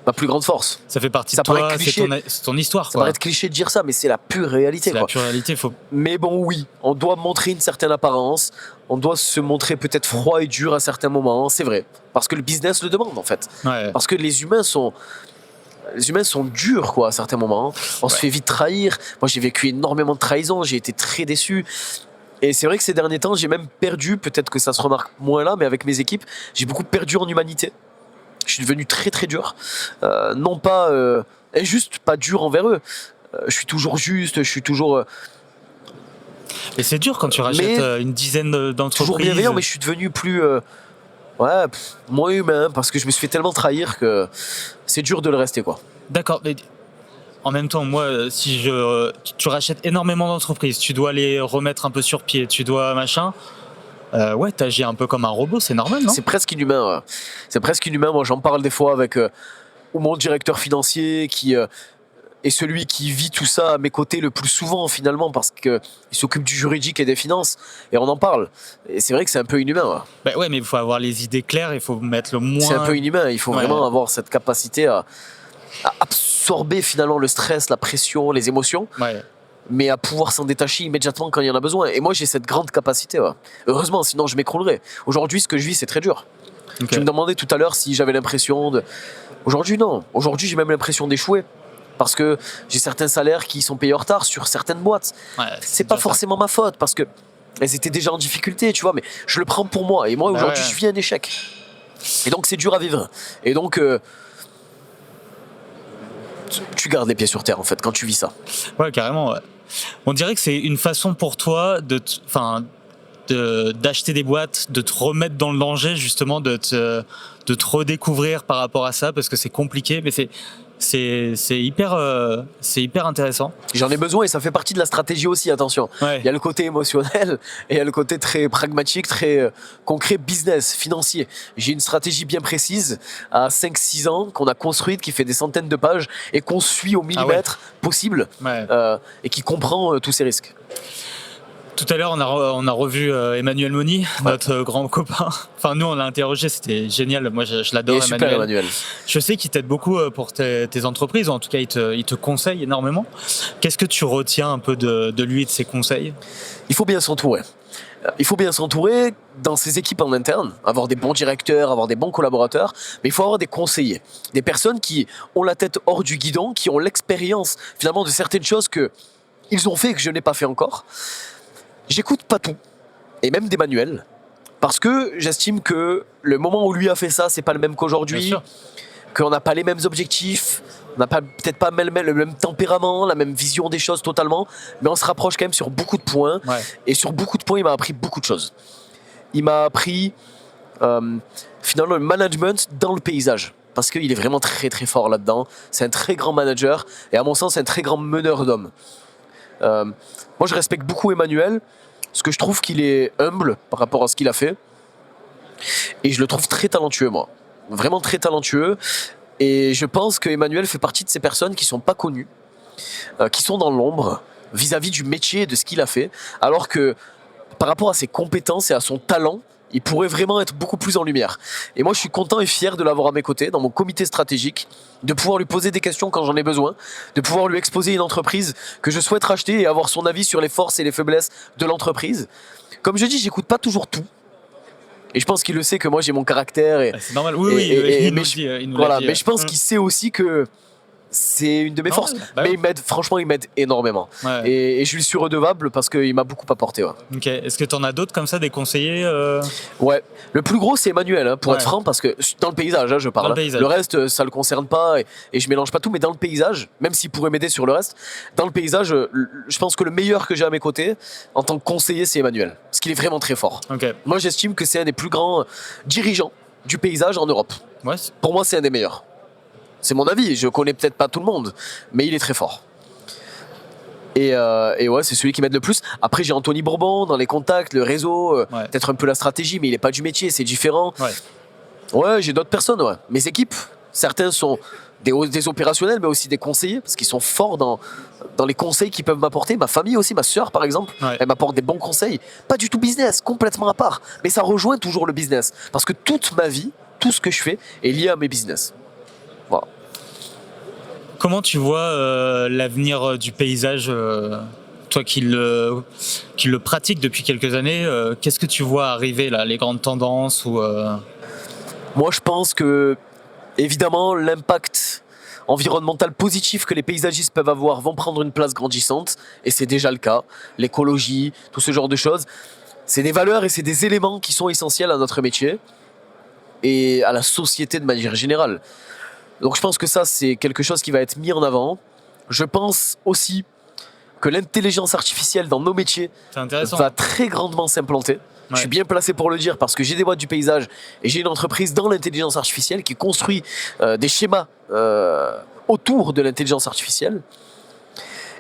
ma plus grande force. Ça fait partie de toi, c'est ton histoire. Ça paraît être cliché de dire ça, mais c'est la pure réalité. C'est la pure réalité. Mais bon, oui, on doit montrer une certaine apparence. On doit se montrer peut-être froid et dur à certains moments. C'est vrai. Parce que le business le demande, en fait. Ouais. Parce que les humains sont durs, quoi, à certains moments. On se fait vite trahir. Moi, j'ai vécu énormément de trahison. J'ai été très déçu. Et c'est vrai que ces derniers temps, j'ai même perdu, peut-être que ça se remarque moins là, mais avec mes équipes, j'ai beaucoup perdu en humanité. Je suis devenu très très dur. Non pas juste pas dur envers eux. Je suis toujours juste, je suis toujours. Et c'est dur quand tu rachètes une dizaine d'entreprises. Toujours bienveillant, mais je suis devenu plus. Moins humain, parce que je me suis fait tellement trahir que c'est dur de le rester, quoi. D'accord, mais en même temps, moi, si tu rachètes énormément d'entreprises, tu dois les remettre un peu sur pied, tu dois machin. Ouais, t'agis un peu comme un robot, c'est normal, non ? C'est presque inhumain. Ouais. C'est presque inhumain. Moi, j'en parle des fois avec mon directeur financier qui est celui qui vit tout ça à mes côtés le plus souvent, finalement, parce qu'il s'occupe du juridique et des finances. Et on en parle. Et c'est vrai que c'est un peu inhumain. Ouais, ouais, mais il faut avoir les idées claires, il faut mettre le moins. C'est un peu inhumain. Il faut vraiment avoir cette capacité à absorber finalement le stress, la pression, les émotions. Ouais. Mais à pouvoir s'en détacher immédiatement quand il y en a besoin. Et moi, j'ai cette grande capacité. Ouais. Heureusement, sinon je m'écroulerais. Aujourd'hui, ce que je vis, c'est très dur. Okay. Tu me demandais tout à l'heure si j'avais l'impression de... Aujourd'hui, non. Aujourd'hui, j'ai même l'impression d'échouer. Parce que j'ai certains salaires qui sont payés en retard sur certaines boîtes. Ouais, c'est pas forcément ma faute, parce qu'elles étaient déjà en difficulté, tu vois, mais je le prends pour moi. Et moi, aujourd'hui, je vis un échec. Et donc, c'est dur à vivre. Et donc... tu gardes les pieds sur terre, en fait, quand tu vis ça. Ouais, carrément, ouais. On dirait que c'est une façon pour toi d'acheter des boîtes, de te remettre dans le danger, justement, de te redécouvrir par rapport à ça, parce que c'est compliqué, mais c'est hyper intéressant. J'en ai besoin et ça fait partie de la stratégie aussi, attention. Ouais. Il y a le côté émotionnel et il y a le côté très pragmatique, très concret, business, financier. J'ai une stratégie bien précise à 5-6 ans qu'on a construite, qui fait des centaines de pages et qu'on suit au millimètre possible et qui comprend tous ces risques. Tout à l'heure, on a revu Emmanuel Moni, notre grand copain. Enfin, nous, on l'a interrogé, c'était génial. Moi, je l'adore, Emmanuel. Super, Emmanuel. Je sais qu'il t'aide beaucoup pour tes entreprises, ou en tout cas, il te conseille énormément. Qu'est-ce que tu retiens un peu de lui et de ses conseils ? Il faut bien s'entourer. Il faut bien s'entourer dans ses équipes en interne, avoir des bons directeurs, avoir des bons collaborateurs, mais il faut avoir des conseillers, des personnes qui ont la tête hors du guidon, qui ont l'expérience finalement de certaines choses qu'ils ont fait et que je n'ai pas fait encore. J'écoute pas tout, et même d'Emmanuel, parce que j'estime que le moment où lui a fait ça, c'est pas le même qu'aujourd'hui, qu'on n'a pas les mêmes objectifs, on n'a peut-être pas le même tempérament, la même vision des choses totalement, mais on se rapproche quand même sur beaucoup de points, et sur beaucoup de points, il m'a appris beaucoup de choses. Il m'a appris finalement le management dans le paysage, parce qu'il est vraiment très très fort là-dedans, c'est un très grand manager, et à mon sens, un très grand meneur d'hommes. Moi, je respecte beaucoup Emmanuel, parce que je trouve qu'il est humble par rapport à ce qu'il a fait. Et je le trouve très talentueux, moi. Vraiment très talentueux. Et je pense qu'Emmanuel fait partie de ces personnes qui ne sont pas connues, qui sont dans l'ombre, vis-à-vis du métier et de ce qu'il a fait. Alors que par rapport à ses compétences et à son talent, il pourrait vraiment être beaucoup plus en lumière. Et moi, je suis content et fier de l'avoir à mes côtés, dans mon comité stratégique, de pouvoir lui poser des questions quand j'en ai besoin, de pouvoir lui exposer une entreprise que je souhaite racheter et avoir son avis sur les forces et les faiblesses de l'entreprise. Comme je dis, j'écoute pas toujours tout. Et je pense qu'il le sait que moi, j'ai mon caractère. C'est normal, oui, il nous l'a dit. Mais je pense qu'il sait aussi que c'est une de mes forces. Mais il m'aide énormément. Ouais. Et je lui suis redevable parce qu'il m'a beaucoup apporté. Ouais. Ok. Est-ce que tu en as d'autres comme ça, des conseillers Ouais. Le plus gros, c'est Emmanuel, pour être franc, parce que dans le paysage, je parle. Le reste, ça le concerne pas et je mélange pas tout. Mais dans le paysage, même s'il pourrait m'aider sur le reste, dans le paysage, je pense que le meilleur que j'ai à mes côtés, en tant que conseiller, c'est Emmanuel. Parce qu'il est vraiment très fort. Okay. Moi, j'estime que c'est un des plus grands dirigeants du paysage en Europe. Ouais. Pour moi, c'est un des meilleurs. C'est mon avis, je connais peut-être pas tout le monde, mais il est très fort. Et ouais, c'est celui qui m'aide le plus. Après, j'ai Anthony Bourbon dans les contacts, le réseau, peut-être un peu la stratégie, mais il est pas du métier, c'est différent. Ouais, j'ai d'autres personnes, Mes équipes, certains sont des opérationnels, mais aussi des conseillers, parce qu'ils sont forts dans les conseils qu'ils peuvent m'apporter. Ma famille aussi, ma sœur par exemple, elle m'apporte des bons conseils. Pas du tout business, complètement à part. Mais ça rejoint toujours le business. Parce que toute ma vie, tout ce que je fais est lié à mes business. Voilà. Comment tu vois l'avenir du paysage, toi qui le pratiques depuis quelques années, qu'est-ce que tu vois arriver là, les grandes tendances ou Moi, je pense que, évidemment, l'impact environnemental positif que les paysagistes peuvent avoir vont prendre une place grandissante, et c'est déjà le cas. L'écologie, tout ce genre de choses, c'est des valeurs et c'est des éléments qui sont essentiels à notre métier et à la société de manière générale. Donc je pense que ça, c'est quelque chose qui va être mis en avant. Je pense aussi que l'intelligence artificielle dans nos métiers va très grandement s'implanter. Je suis bien placé pour le dire parce que j'ai des boîtes du paysage et j'ai une entreprise dans l'intelligence artificielle qui construit des schémas autour de l'intelligence artificielle.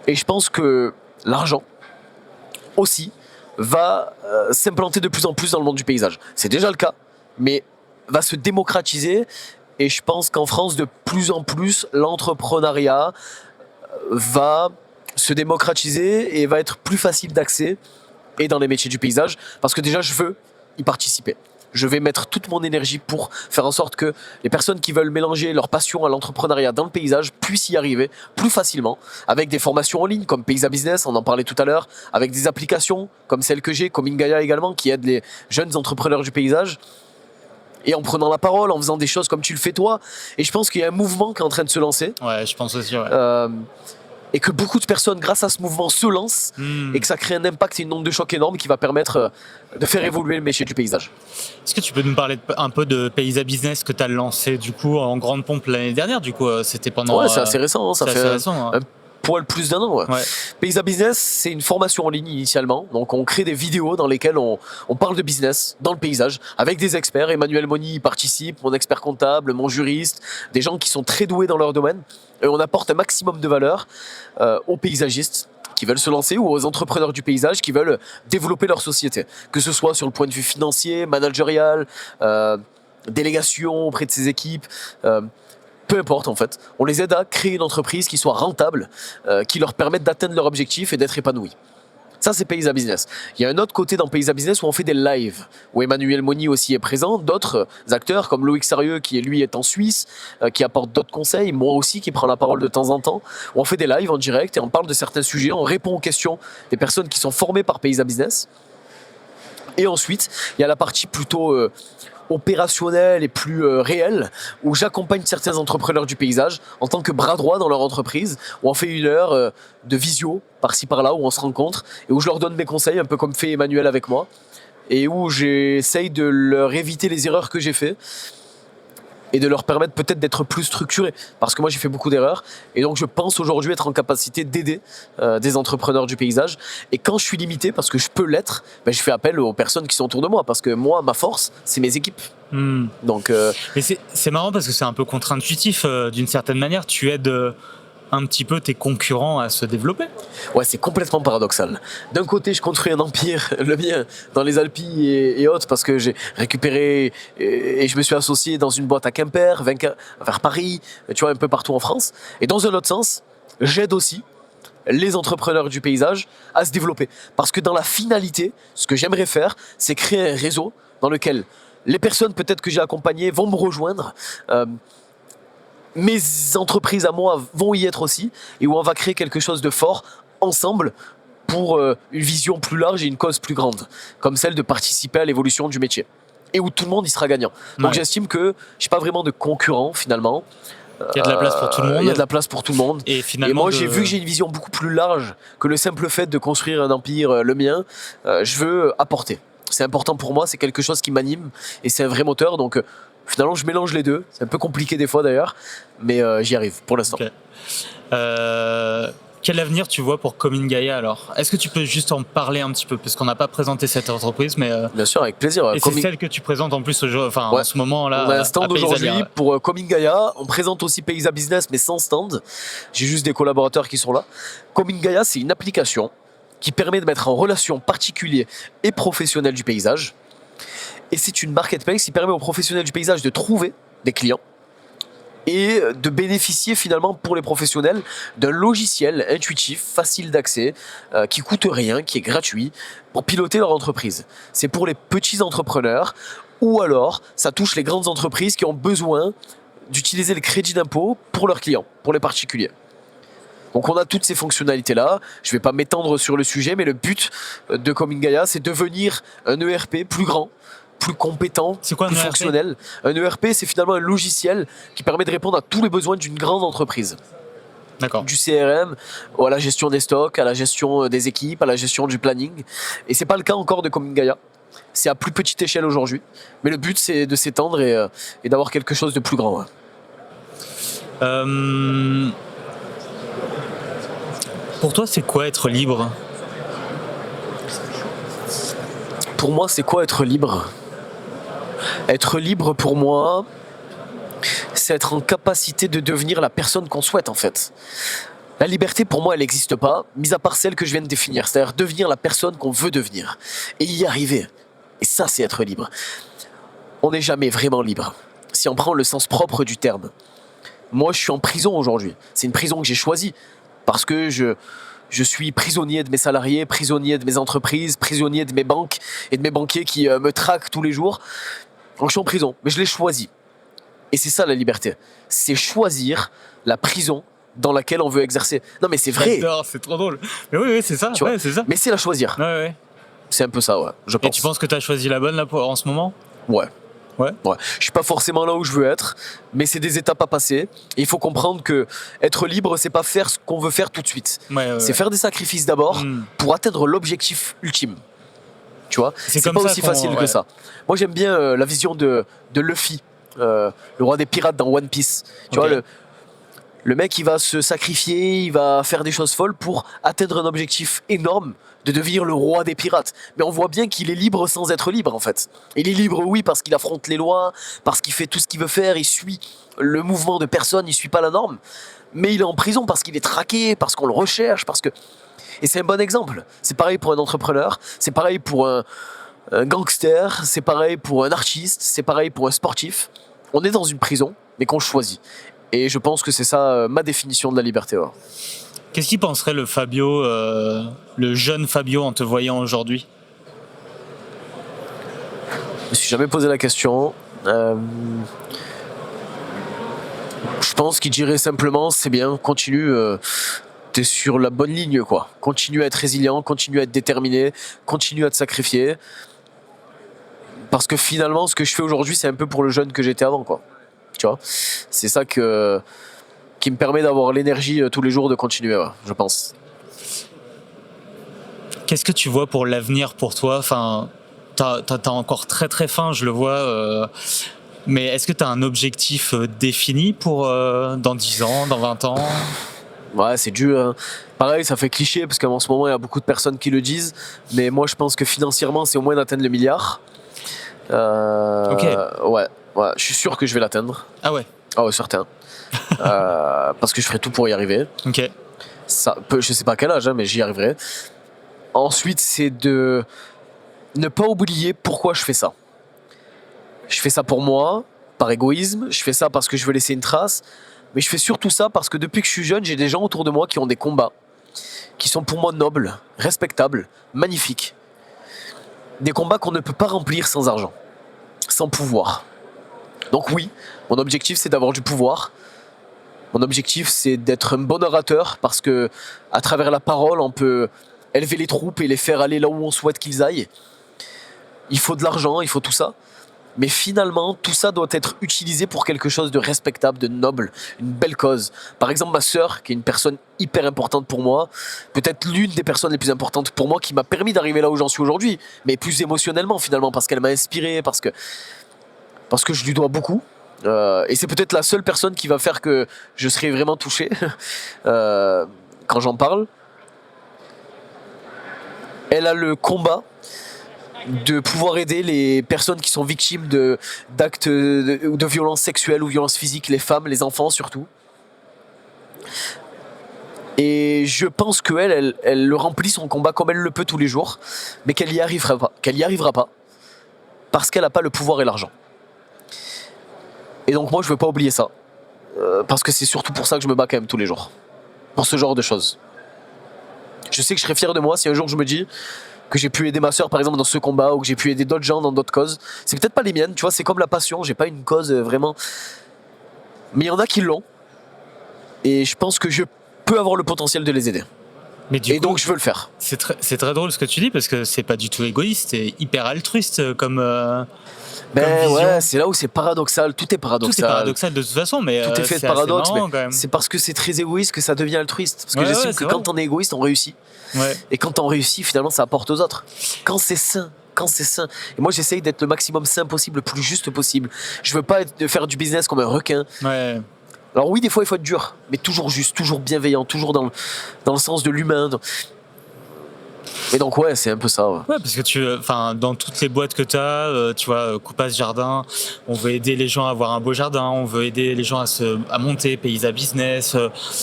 Et je pense que l'argent aussi va s'implanter de plus en plus dans le monde du paysage. C'est déjà le cas, mais va se démocratiser. Et je pense qu'en France, de plus en plus, l'entrepreneuriat va se démocratiser et va être plus facile d'accès et dans les métiers du paysage, parce que déjà, je veux y participer. Je vais mettre toute mon énergie pour faire en sorte que les personnes qui veulent mélanger leur passion à l'entrepreneuriat dans le paysage puissent y arriver plus facilement, avec des formations en ligne comme Paysa Business, on en parlait tout à l'heure, avec des applications comme celle que j'ai, comme Ingaya également, qui aide les jeunes entrepreneurs du paysage. Et en prenant la parole, en faisant des choses comme tu le fais toi. Et je pense qu'il y a un mouvement qui est en train de se lancer. Ouais, je pense aussi, et que beaucoup de personnes, grâce à ce mouvement, se lancent. Et que ça crée un impact et une onde de choc énorme qui va permettre de faire évoluer le métier du paysage. Est-ce que tu peux nous parler un peu de Paysa Business que tu as lancé du coup en grande pompe l'année dernière? Du coup, c'était pendant... Ouais, c'est assez récent. Ça fait récent, un poil plus d'un an. Paysa Business, c'est une formation en ligne initialement. Donc on crée des vidéos dans lesquelles on parle de business dans le paysage avec des experts. Emmanuel Moni y participe, mon expert comptable, mon juriste, des gens qui sont très doués dans leur domaine. Et on apporte un maximum de valeur aux paysagistes qui veulent se lancer ou aux entrepreneurs du paysage qui veulent développer leur société. Que ce soit sur le point de vue financier, managérial, délégation auprès de ses équipes... peu importe en fait, on les aide à créer une entreprise qui soit rentable, qui leur permette d'atteindre leur objectif et d'être épanoui. Ça, c'est Paysa Business. Il y a un autre côté dans Paysa Business où on fait des lives, où Emmanuel Moni aussi est présent, d'autres acteurs comme Loïc Sarieux qui lui est en Suisse, qui apporte d'autres conseils, moi aussi qui prends la parole de temps en temps, où on fait des lives en direct et on parle de certains sujets, on répond aux questions des personnes qui sont formées par Paysa Business. Et ensuite, il y a la partie plutôt... opérationnel et plus réel, où j'accompagne certains entrepreneurs du paysage en tant que bras droit dans leur entreprise, où on fait une heure de visio par-ci par-là, où on se rencontre et où je leur donne mes conseils, un peu comme fait Emmanuel avec moi, et où j'essaye de leur éviter les erreurs que j'ai faites et de leur permettre peut-être d'être plus structurés, parce que moi j'ai fait beaucoup d'erreurs, et donc je pense aujourd'hui être en capacité d'aider des entrepreneurs du paysage, et quand je suis limité, parce que je peux l'être, je fais appel aux personnes qui sont autour de moi, parce que moi, ma force, c'est mes équipes. Donc, mais c'est marrant parce que c'est un peu contre-intuitif, d'une certaine manière, tu aides un petit peu tes concurrents à se développer. Ouais, c'est complètement paradoxal. D'un côté, je construis un empire, le mien, dans les Alpilles et autres, parce que j'ai récupéré et je me suis associé dans une boîte à Quimper, vers Paris, tu vois, un peu partout en France. Et dans un autre sens, j'aide aussi les entrepreneurs du paysage à se développer. Parce que dans la finalité, ce que j'aimerais faire, c'est créer un réseau dans lequel les personnes peut-être que j'ai accompagnées vont me rejoindre, mes entreprises à moi vont y être aussi, et où on va créer quelque chose de fort ensemble pour une vision plus large et une cause plus grande, comme celle de participer à l'évolution du métier. Et où tout le monde y sera gagnant. Donc j'estime que je n'ai pas vraiment de concurrent finalement. Il y a de la place pour tout le monde. Il y a de la place pour tout le monde. Et finalement, moi, j'ai vu que j'ai une vision beaucoup plus large que le simple fait de construire un empire, le mien. Je veux apporter. C'est important pour moi, c'est quelque chose qui m'anime et c'est un vrai moteur. Donc finalement, je mélange les deux. C'est un peu compliqué des fois d'ailleurs, mais j'y arrive pour l'instant. Okay. Quel avenir tu vois pour Coming Gaia alors ? Est-ce que tu peux juste en parler un petit peu ? Parce qu'on n'a pas présenté cette entreprise, mais... Bien sûr, avec plaisir. Et c'est celle que tu présentes en plus en ce moment-là. On a un stand aujourd'hui pour Coming Gaia. On présente aussi Paysa Business, mais sans stand. J'ai juste des collaborateurs qui sont là. Coming Gaia, c'est une application qui permet de mettre en relation particuliers et professionnels du paysage. Et c'est une marketplace qui permet aux professionnels du paysage de trouver des clients et de bénéficier finalement pour les professionnels d'un logiciel intuitif, facile d'accès, qui coûte rien, qui est gratuit, pour piloter leur entreprise. C'est pour les petits entrepreneurs, ou alors ça touche les grandes entreprises qui ont besoin d'utiliser le crédit d'impôt pour leurs clients, pour les particuliers. Donc on a toutes ces fonctionnalités-là. Je ne vais pas m'étendre sur le sujet, mais le but de Coming Gaia, c'est de devenir un ERP plus grand, plus compétent, plus fonctionnel. Un ERP, c'est finalement un logiciel qui permet de répondre à tous les besoins d'une grande entreprise. D'accord. Du CRM, à la gestion des stocks, à la gestion des équipes, à la gestion du planning. Et c'est pas le cas encore de Coming Gaia. C'est à plus petite échelle aujourd'hui. Mais le but, c'est de s'étendre et d'avoir quelque chose de plus grand. Pour toi, c'est quoi être libre ? Pour moi, c'est quoi être libre ? Être libre, pour moi, c'est être en capacité de devenir la personne qu'on souhaite, en fait. La liberté, pour moi, elle n'existe pas, mis à part celle que je viens de définir, c'est-à-dire devenir la personne qu'on veut devenir, et y arriver. Et ça, c'est être libre. On n'est jamais vraiment libre, si on prend le sens propre du terme. Moi, je suis en prison aujourd'hui. C'est une prison que j'ai choisie, parce que je suis prisonnier de mes salariés, prisonnier de mes entreprises, prisonnier de mes banques et de mes banquiers qui me traquent tous les jours. Donc je suis en prison, mais je l'ai choisi. Et c'est ça la liberté. C'est choisir la prison dans laquelle on veut exercer. Non mais c'est vrai. J'adore, c'est trop drôle. Mais oui, c'est ça. Ouais, c'est ça. Mais c'est la choisir. Ouais. C'est un peu ça, ouais. Je pense. Et tu penses que tu as choisi la bonne là, en ce moment ? Ouais. Je suis pas forcément là où je veux être, mais c'est des étapes à passer. Et il faut comprendre que être libre, c'est pas faire ce qu'on veut faire tout de suite. C'est faire des sacrifices d'abord pour atteindre l'objectif ultime. Tu vois, c'est pas aussi facile que ça. Moi, j'aime bien la vision de Luffy, le roi des pirates dans One Piece. Tu vois, le mec, il va se sacrifier, il va faire des choses folles pour atteindre un objectif énorme de devenir le roi des pirates. Mais on voit bien qu'il est libre sans être libre, en fait. Il est libre, oui, parce qu'il affronte les lois, parce qu'il fait tout ce qu'il veut faire, il suit le mouvement de personne, il suit pas la norme. Mais il est en prison parce qu'il est traqué, parce qu'on le recherche, parce que... Et c'est un bon exemple. C'est pareil pour un entrepreneur, c'est pareil pour un gangster, c'est pareil pour un artiste, c'est pareil pour un sportif. On est dans une prison, mais qu'on choisit. Et je pense que c'est ça ma définition de la liberté. Ouais. Qu'est-ce qu'il penserait le Fabio, le jeune Fabio en te voyant aujourd'hui ? Je me suis jamais posé la question. Je pense qu'il dirait simplement, c'est bien, continue, t'es sur la bonne ligne, quoi. Continue à être résilient, continue à être déterminé, continue à te sacrifier. Parce que finalement, ce que je fais aujourd'hui, c'est un peu pour le jeune que j'étais avant, quoi. Tu vois, c'est ça qui me permet d'avoir l'énergie tous les jours de continuer, ouais, je pense. Qu'est-ce que tu vois pour l'avenir pour toi ? Enfin, t'as encore très très faim, je le vois. Mais est-ce que tu as un objectif défini pour dans 10 ans, dans 20 ans ? Ouais, c'est dur. Hein. Pareil, ça fait cliché parce qu'en ce moment, il y a beaucoup de personnes qui le disent. Mais moi, je pense que financièrement, c'est au moins d'atteindre le milliard. Ok. Ouais, je suis sûr que je vais l'atteindre. Ah ouais ? Ah ouais, certain. Parce que je ferai tout pour y arriver. Ok. Je sais pas à quel âge, hein, mais j'y arriverai. Ensuite, c'est de ne pas oublier pourquoi je fais ça. Je fais ça pour moi, par égoïsme. Je fais ça parce que je veux laisser une trace. Mais je fais surtout ça parce que depuis que je suis jeune, j'ai des gens autour de moi qui ont des combats. qui sont pour moi nobles, respectables, magnifiques. Des combats qu'on ne peut pas remplir sans argent, sans pouvoir. Donc oui, mon objectif c'est d'avoir du pouvoir. Mon objectif c'est d'être un bon orateur parce que à travers la parole on peut élever les troupes et les faire aller là où on souhaite qu'ils aillent. Il faut de l'argent, il faut tout ça. Mais finalement, tout ça doit être utilisé pour quelque chose de respectable, de noble, une belle cause. Par exemple, ma sœur, qui est une personne hyper importante pour moi, peut-être l'une des personnes les plus importantes pour moi, qui m'a permis d'arriver là où j'en suis aujourd'hui, mais plus émotionnellement finalement, parce qu'elle m'a inspiré, parce que je lui dois beaucoup. Et c'est peut-être la seule personne qui va faire que je serai vraiment touché quand j'en parle. Elle a le combat de pouvoir aider les personnes qui sont victimes d'actes de violences sexuelles ou violences physiques, les femmes, les enfants surtout. Et je pense qu'elle le remplit son combat comme elle le peut tous les jours, mais qu'elle n'y arrivera pas, parce qu'elle n'a pas le pouvoir et l'argent. Et donc moi je veux pas oublier ça, parce que c'est surtout pour ça que je me bats quand même tous les jours, pour ce genre de choses. Je sais que je serai fier de moi si un jour je me dis que j'ai pu aider ma sœur par exemple dans ce combat, ou que j'ai pu aider d'autres gens dans d'autres causes. C'est peut-être pas les miennes, tu vois, c'est comme la passion, j'ai pas une cause vraiment, mais il y en a qui l'ont, et je pense que je peux avoir le potentiel de les aider. Mais du coup, donc je veux le faire. C'est très drôle ce que tu dis, parce que c'est pas du tout égoïste, c'est hyper altruiste comme vision. Ouais, c'est là où c'est paradoxal, tout est paradoxal. Tout est paradoxal de toute façon, mais tout est fait de paradoxe, marrant, mais c'est parce que c'est très égoïste que ça devient altruiste. Parce que j'estime que quand on est égoïste, on réussit. Ouais. Et quand on réussit, finalement, ça apporte aux autres. Quand c'est sain. Et moi, j'essaye d'être le maximum sain possible, le plus juste possible. Je veux pas de faire du business comme un requin. Ouais. Alors oui, des fois, il faut être dur, mais toujours juste, toujours bienveillant, toujours dans le sens de l'humain. Et donc ouais, c'est un peu ça. Ouais, parce que dans toutes les boîtes que tu as, tu vois, Coupas Jardin, on veut aider les gens à avoir un beau jardin, on veut aider les gens à monter, Paysa Business.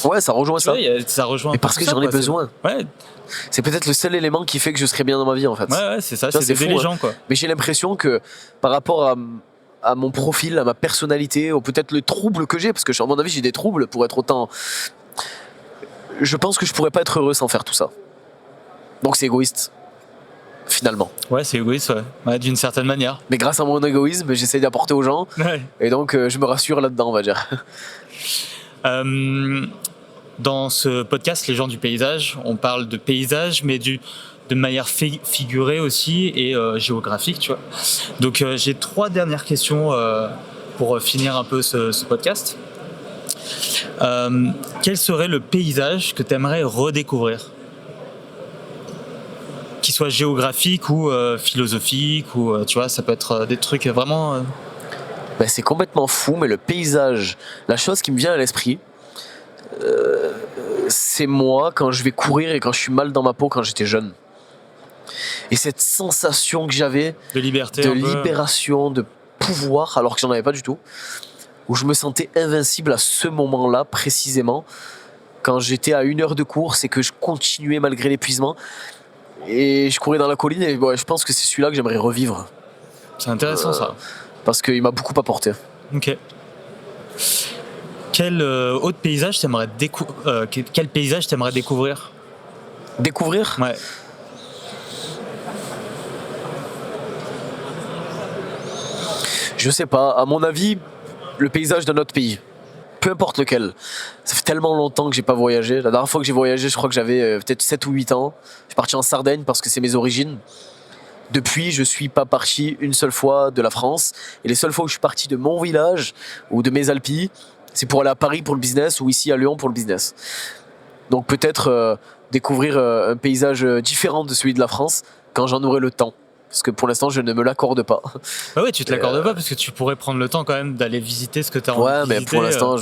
Ouais, ça rejoint ça. Ça rejoint. Mais parce que j'en ai besoin. Ouais. C'est peut-être le seul élément qui fait que je serai bien dans ma vie en fait. Ouais, c'est ça, c'est d'aider les gens quoi. Mais j'ai l'impression que par rapport à mon profil, à ma personnalité, ou peut-être le trouble que j'ai, parce que à mon avis j'ai des troubles pour être autant. Je pense que je pourrais pas être heureux sans faire tout ça. Donc c'est égoïste, finalement. Ouais, c'est égoïste, ouais, d'une certaine manière. Mais grâce à mon égoïsme, j'essaie d'apporter aux gens. Ouais. Et donc je me rassure là-dedans, on va dire. Dans ce podcast, Les gens du paysage, on parle de paysage, mais de manière figurée aussi et géographique, tu vois. Donc j'ai 3 dernières questions pour finir un peu ce podcast. Quel serait le paysage que tu aimerais redécouvrir ? Qu'il soit géographique ou philosophique, ou tu vois, ça peut être des trucs vraiment... C'est complètement fou, mais le paysage, la chose qui me vient à l'esprit, c'est moi quand je vais courir et quand je suis mal dans ma peau quand j'étais jeune. Et cette sensation que j'avais de liberté, de libération, de pouvoir, alors que j'en avais pas du tout, où je me sentais invincible à ce moment-là précisément, quand j'étais à 1 heure de course et que je continuais malgré l'épuisement. Et je courais dans la colline et je pense que c'est celui-là que j'aimerais revivre. C'est intéressant ça. Parce qu'il m'a beaucoup apporté. Ok. Quel autre paysage t'aimerais quel paysage t'aimerais découvrir ? Découvrir ? Ouais. Je sais pas, à mon avis, le paysage d'un autre pays. Peu importe lequel. Ça fait tellement longtemps que j'ai pas voyagé. La dernière fois que j'ai voyagé, je crois que j'avais peut-être 7 ou 8 ans. Je suis parti en Sardaigne parce que c'est mes origines. Depuis, je suis pas parti une seule fois de la France. Et les seules fois où je suis parti de mon village ou de mes Alpilles, c'est pour aller à Paris pour le business ou ici à Lyon pour le business. Donc peut-être découvrir un paysage différent de celui de la France quand j'en aurai le temps. Parce que pour l'instant, je ne me l'accorde pas. Ah ouais, tu te l'accordes pas parce que tu pourrais prendre le temps quand même d'aller visiter ce que tu as envie de visiter. Ouais, mais pour l'instant,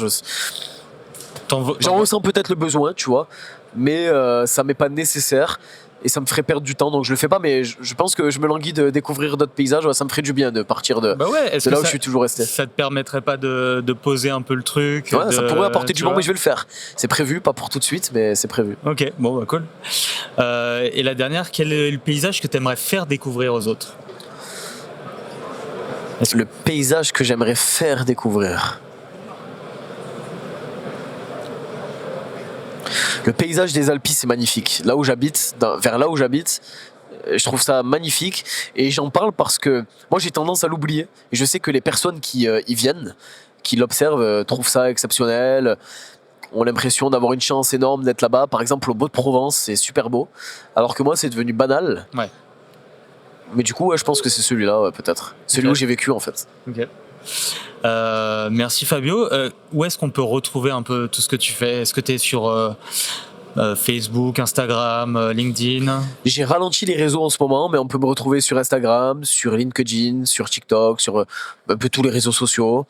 j'en ressens peut-être le besoin, tu vois. Mais ça m'est pas nécessaire. Et ça me ferait perdre du temps, donc je le fais pas. Mais je pense que je me languis de découvrir d'autres paysages. Ça me ferait du bien de partir de là où je suis toujours resté. Ça te permettrait pas de poser un peu le truc? Ouais, ça pourrait apporter du bon, mais je vais le faire. C'est prévu, pas pour tout de suite, mais c'est prévu. Ok, bon, bah cool. Et la dernière, quel est le paysage que tu aimerais faire découvrir aux autres? Le paysage que j'aimerais faire découvrir. Le paysage des Alpes, c'est magnifique. Là où j'habite, vers là où j'habite, je trouve ça magnifique. Et j'en parle parce que moi, j'ai tendance à l'oublier. Et je sais que les personnes qui y viennent, qui l'observent, trouvent ça exceptionnel, ont l'impression d'avoir une chance énorme d'être là-bas. Par exemple, au Beau-de-Provence, c'est super beau. Alors que moi, c'est devenu banal. Ouais. Mais du coup, ouais, je pense que c'est celui-là, peut-être. Celui où j'ai vécu, en fait. Ok. Merci Fabio. Où est-ce qu'on peut retrouver un peu tout ce que tu fais? Est-ce que tu es sur Facebook, Instagram, LinkedIn? J'ai ralenti les réseaux en ce moment, mais on peut me retrouver sur Instagram, sur LinkedIn, sur TikTok, sur un peu tous les réseaux sociaux.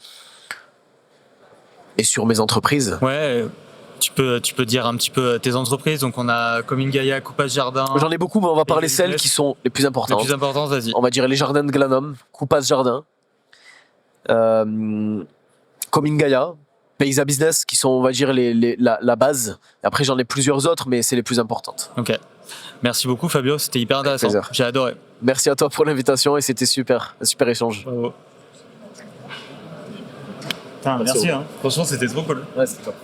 Et sur mes entreprises. Ouais, tu peux dire un petit peu tes entreprises. Donc on a Coming Gaia, Coupage Jardin. J'en ai beaucoup, mais on va parler celles qui sont les plus importantes. Les plus importantes, vas-y. On va dire les jardins de Glanum, Coupage Jardin, Coming Gaia, Paysa Business, qui sont, on va dire, la base. Et après, j'en ai plusieurs autres, mais c'est les plus importantes. Ok. Merci beaucoup Fabio, c'était hyper intéressant. J'ai adoré. Merci à toi pour l'invitation et c'était super, un super échange. Bravo. Merci, hein. Franchement, c'était trop cool. Ouais, c'est top.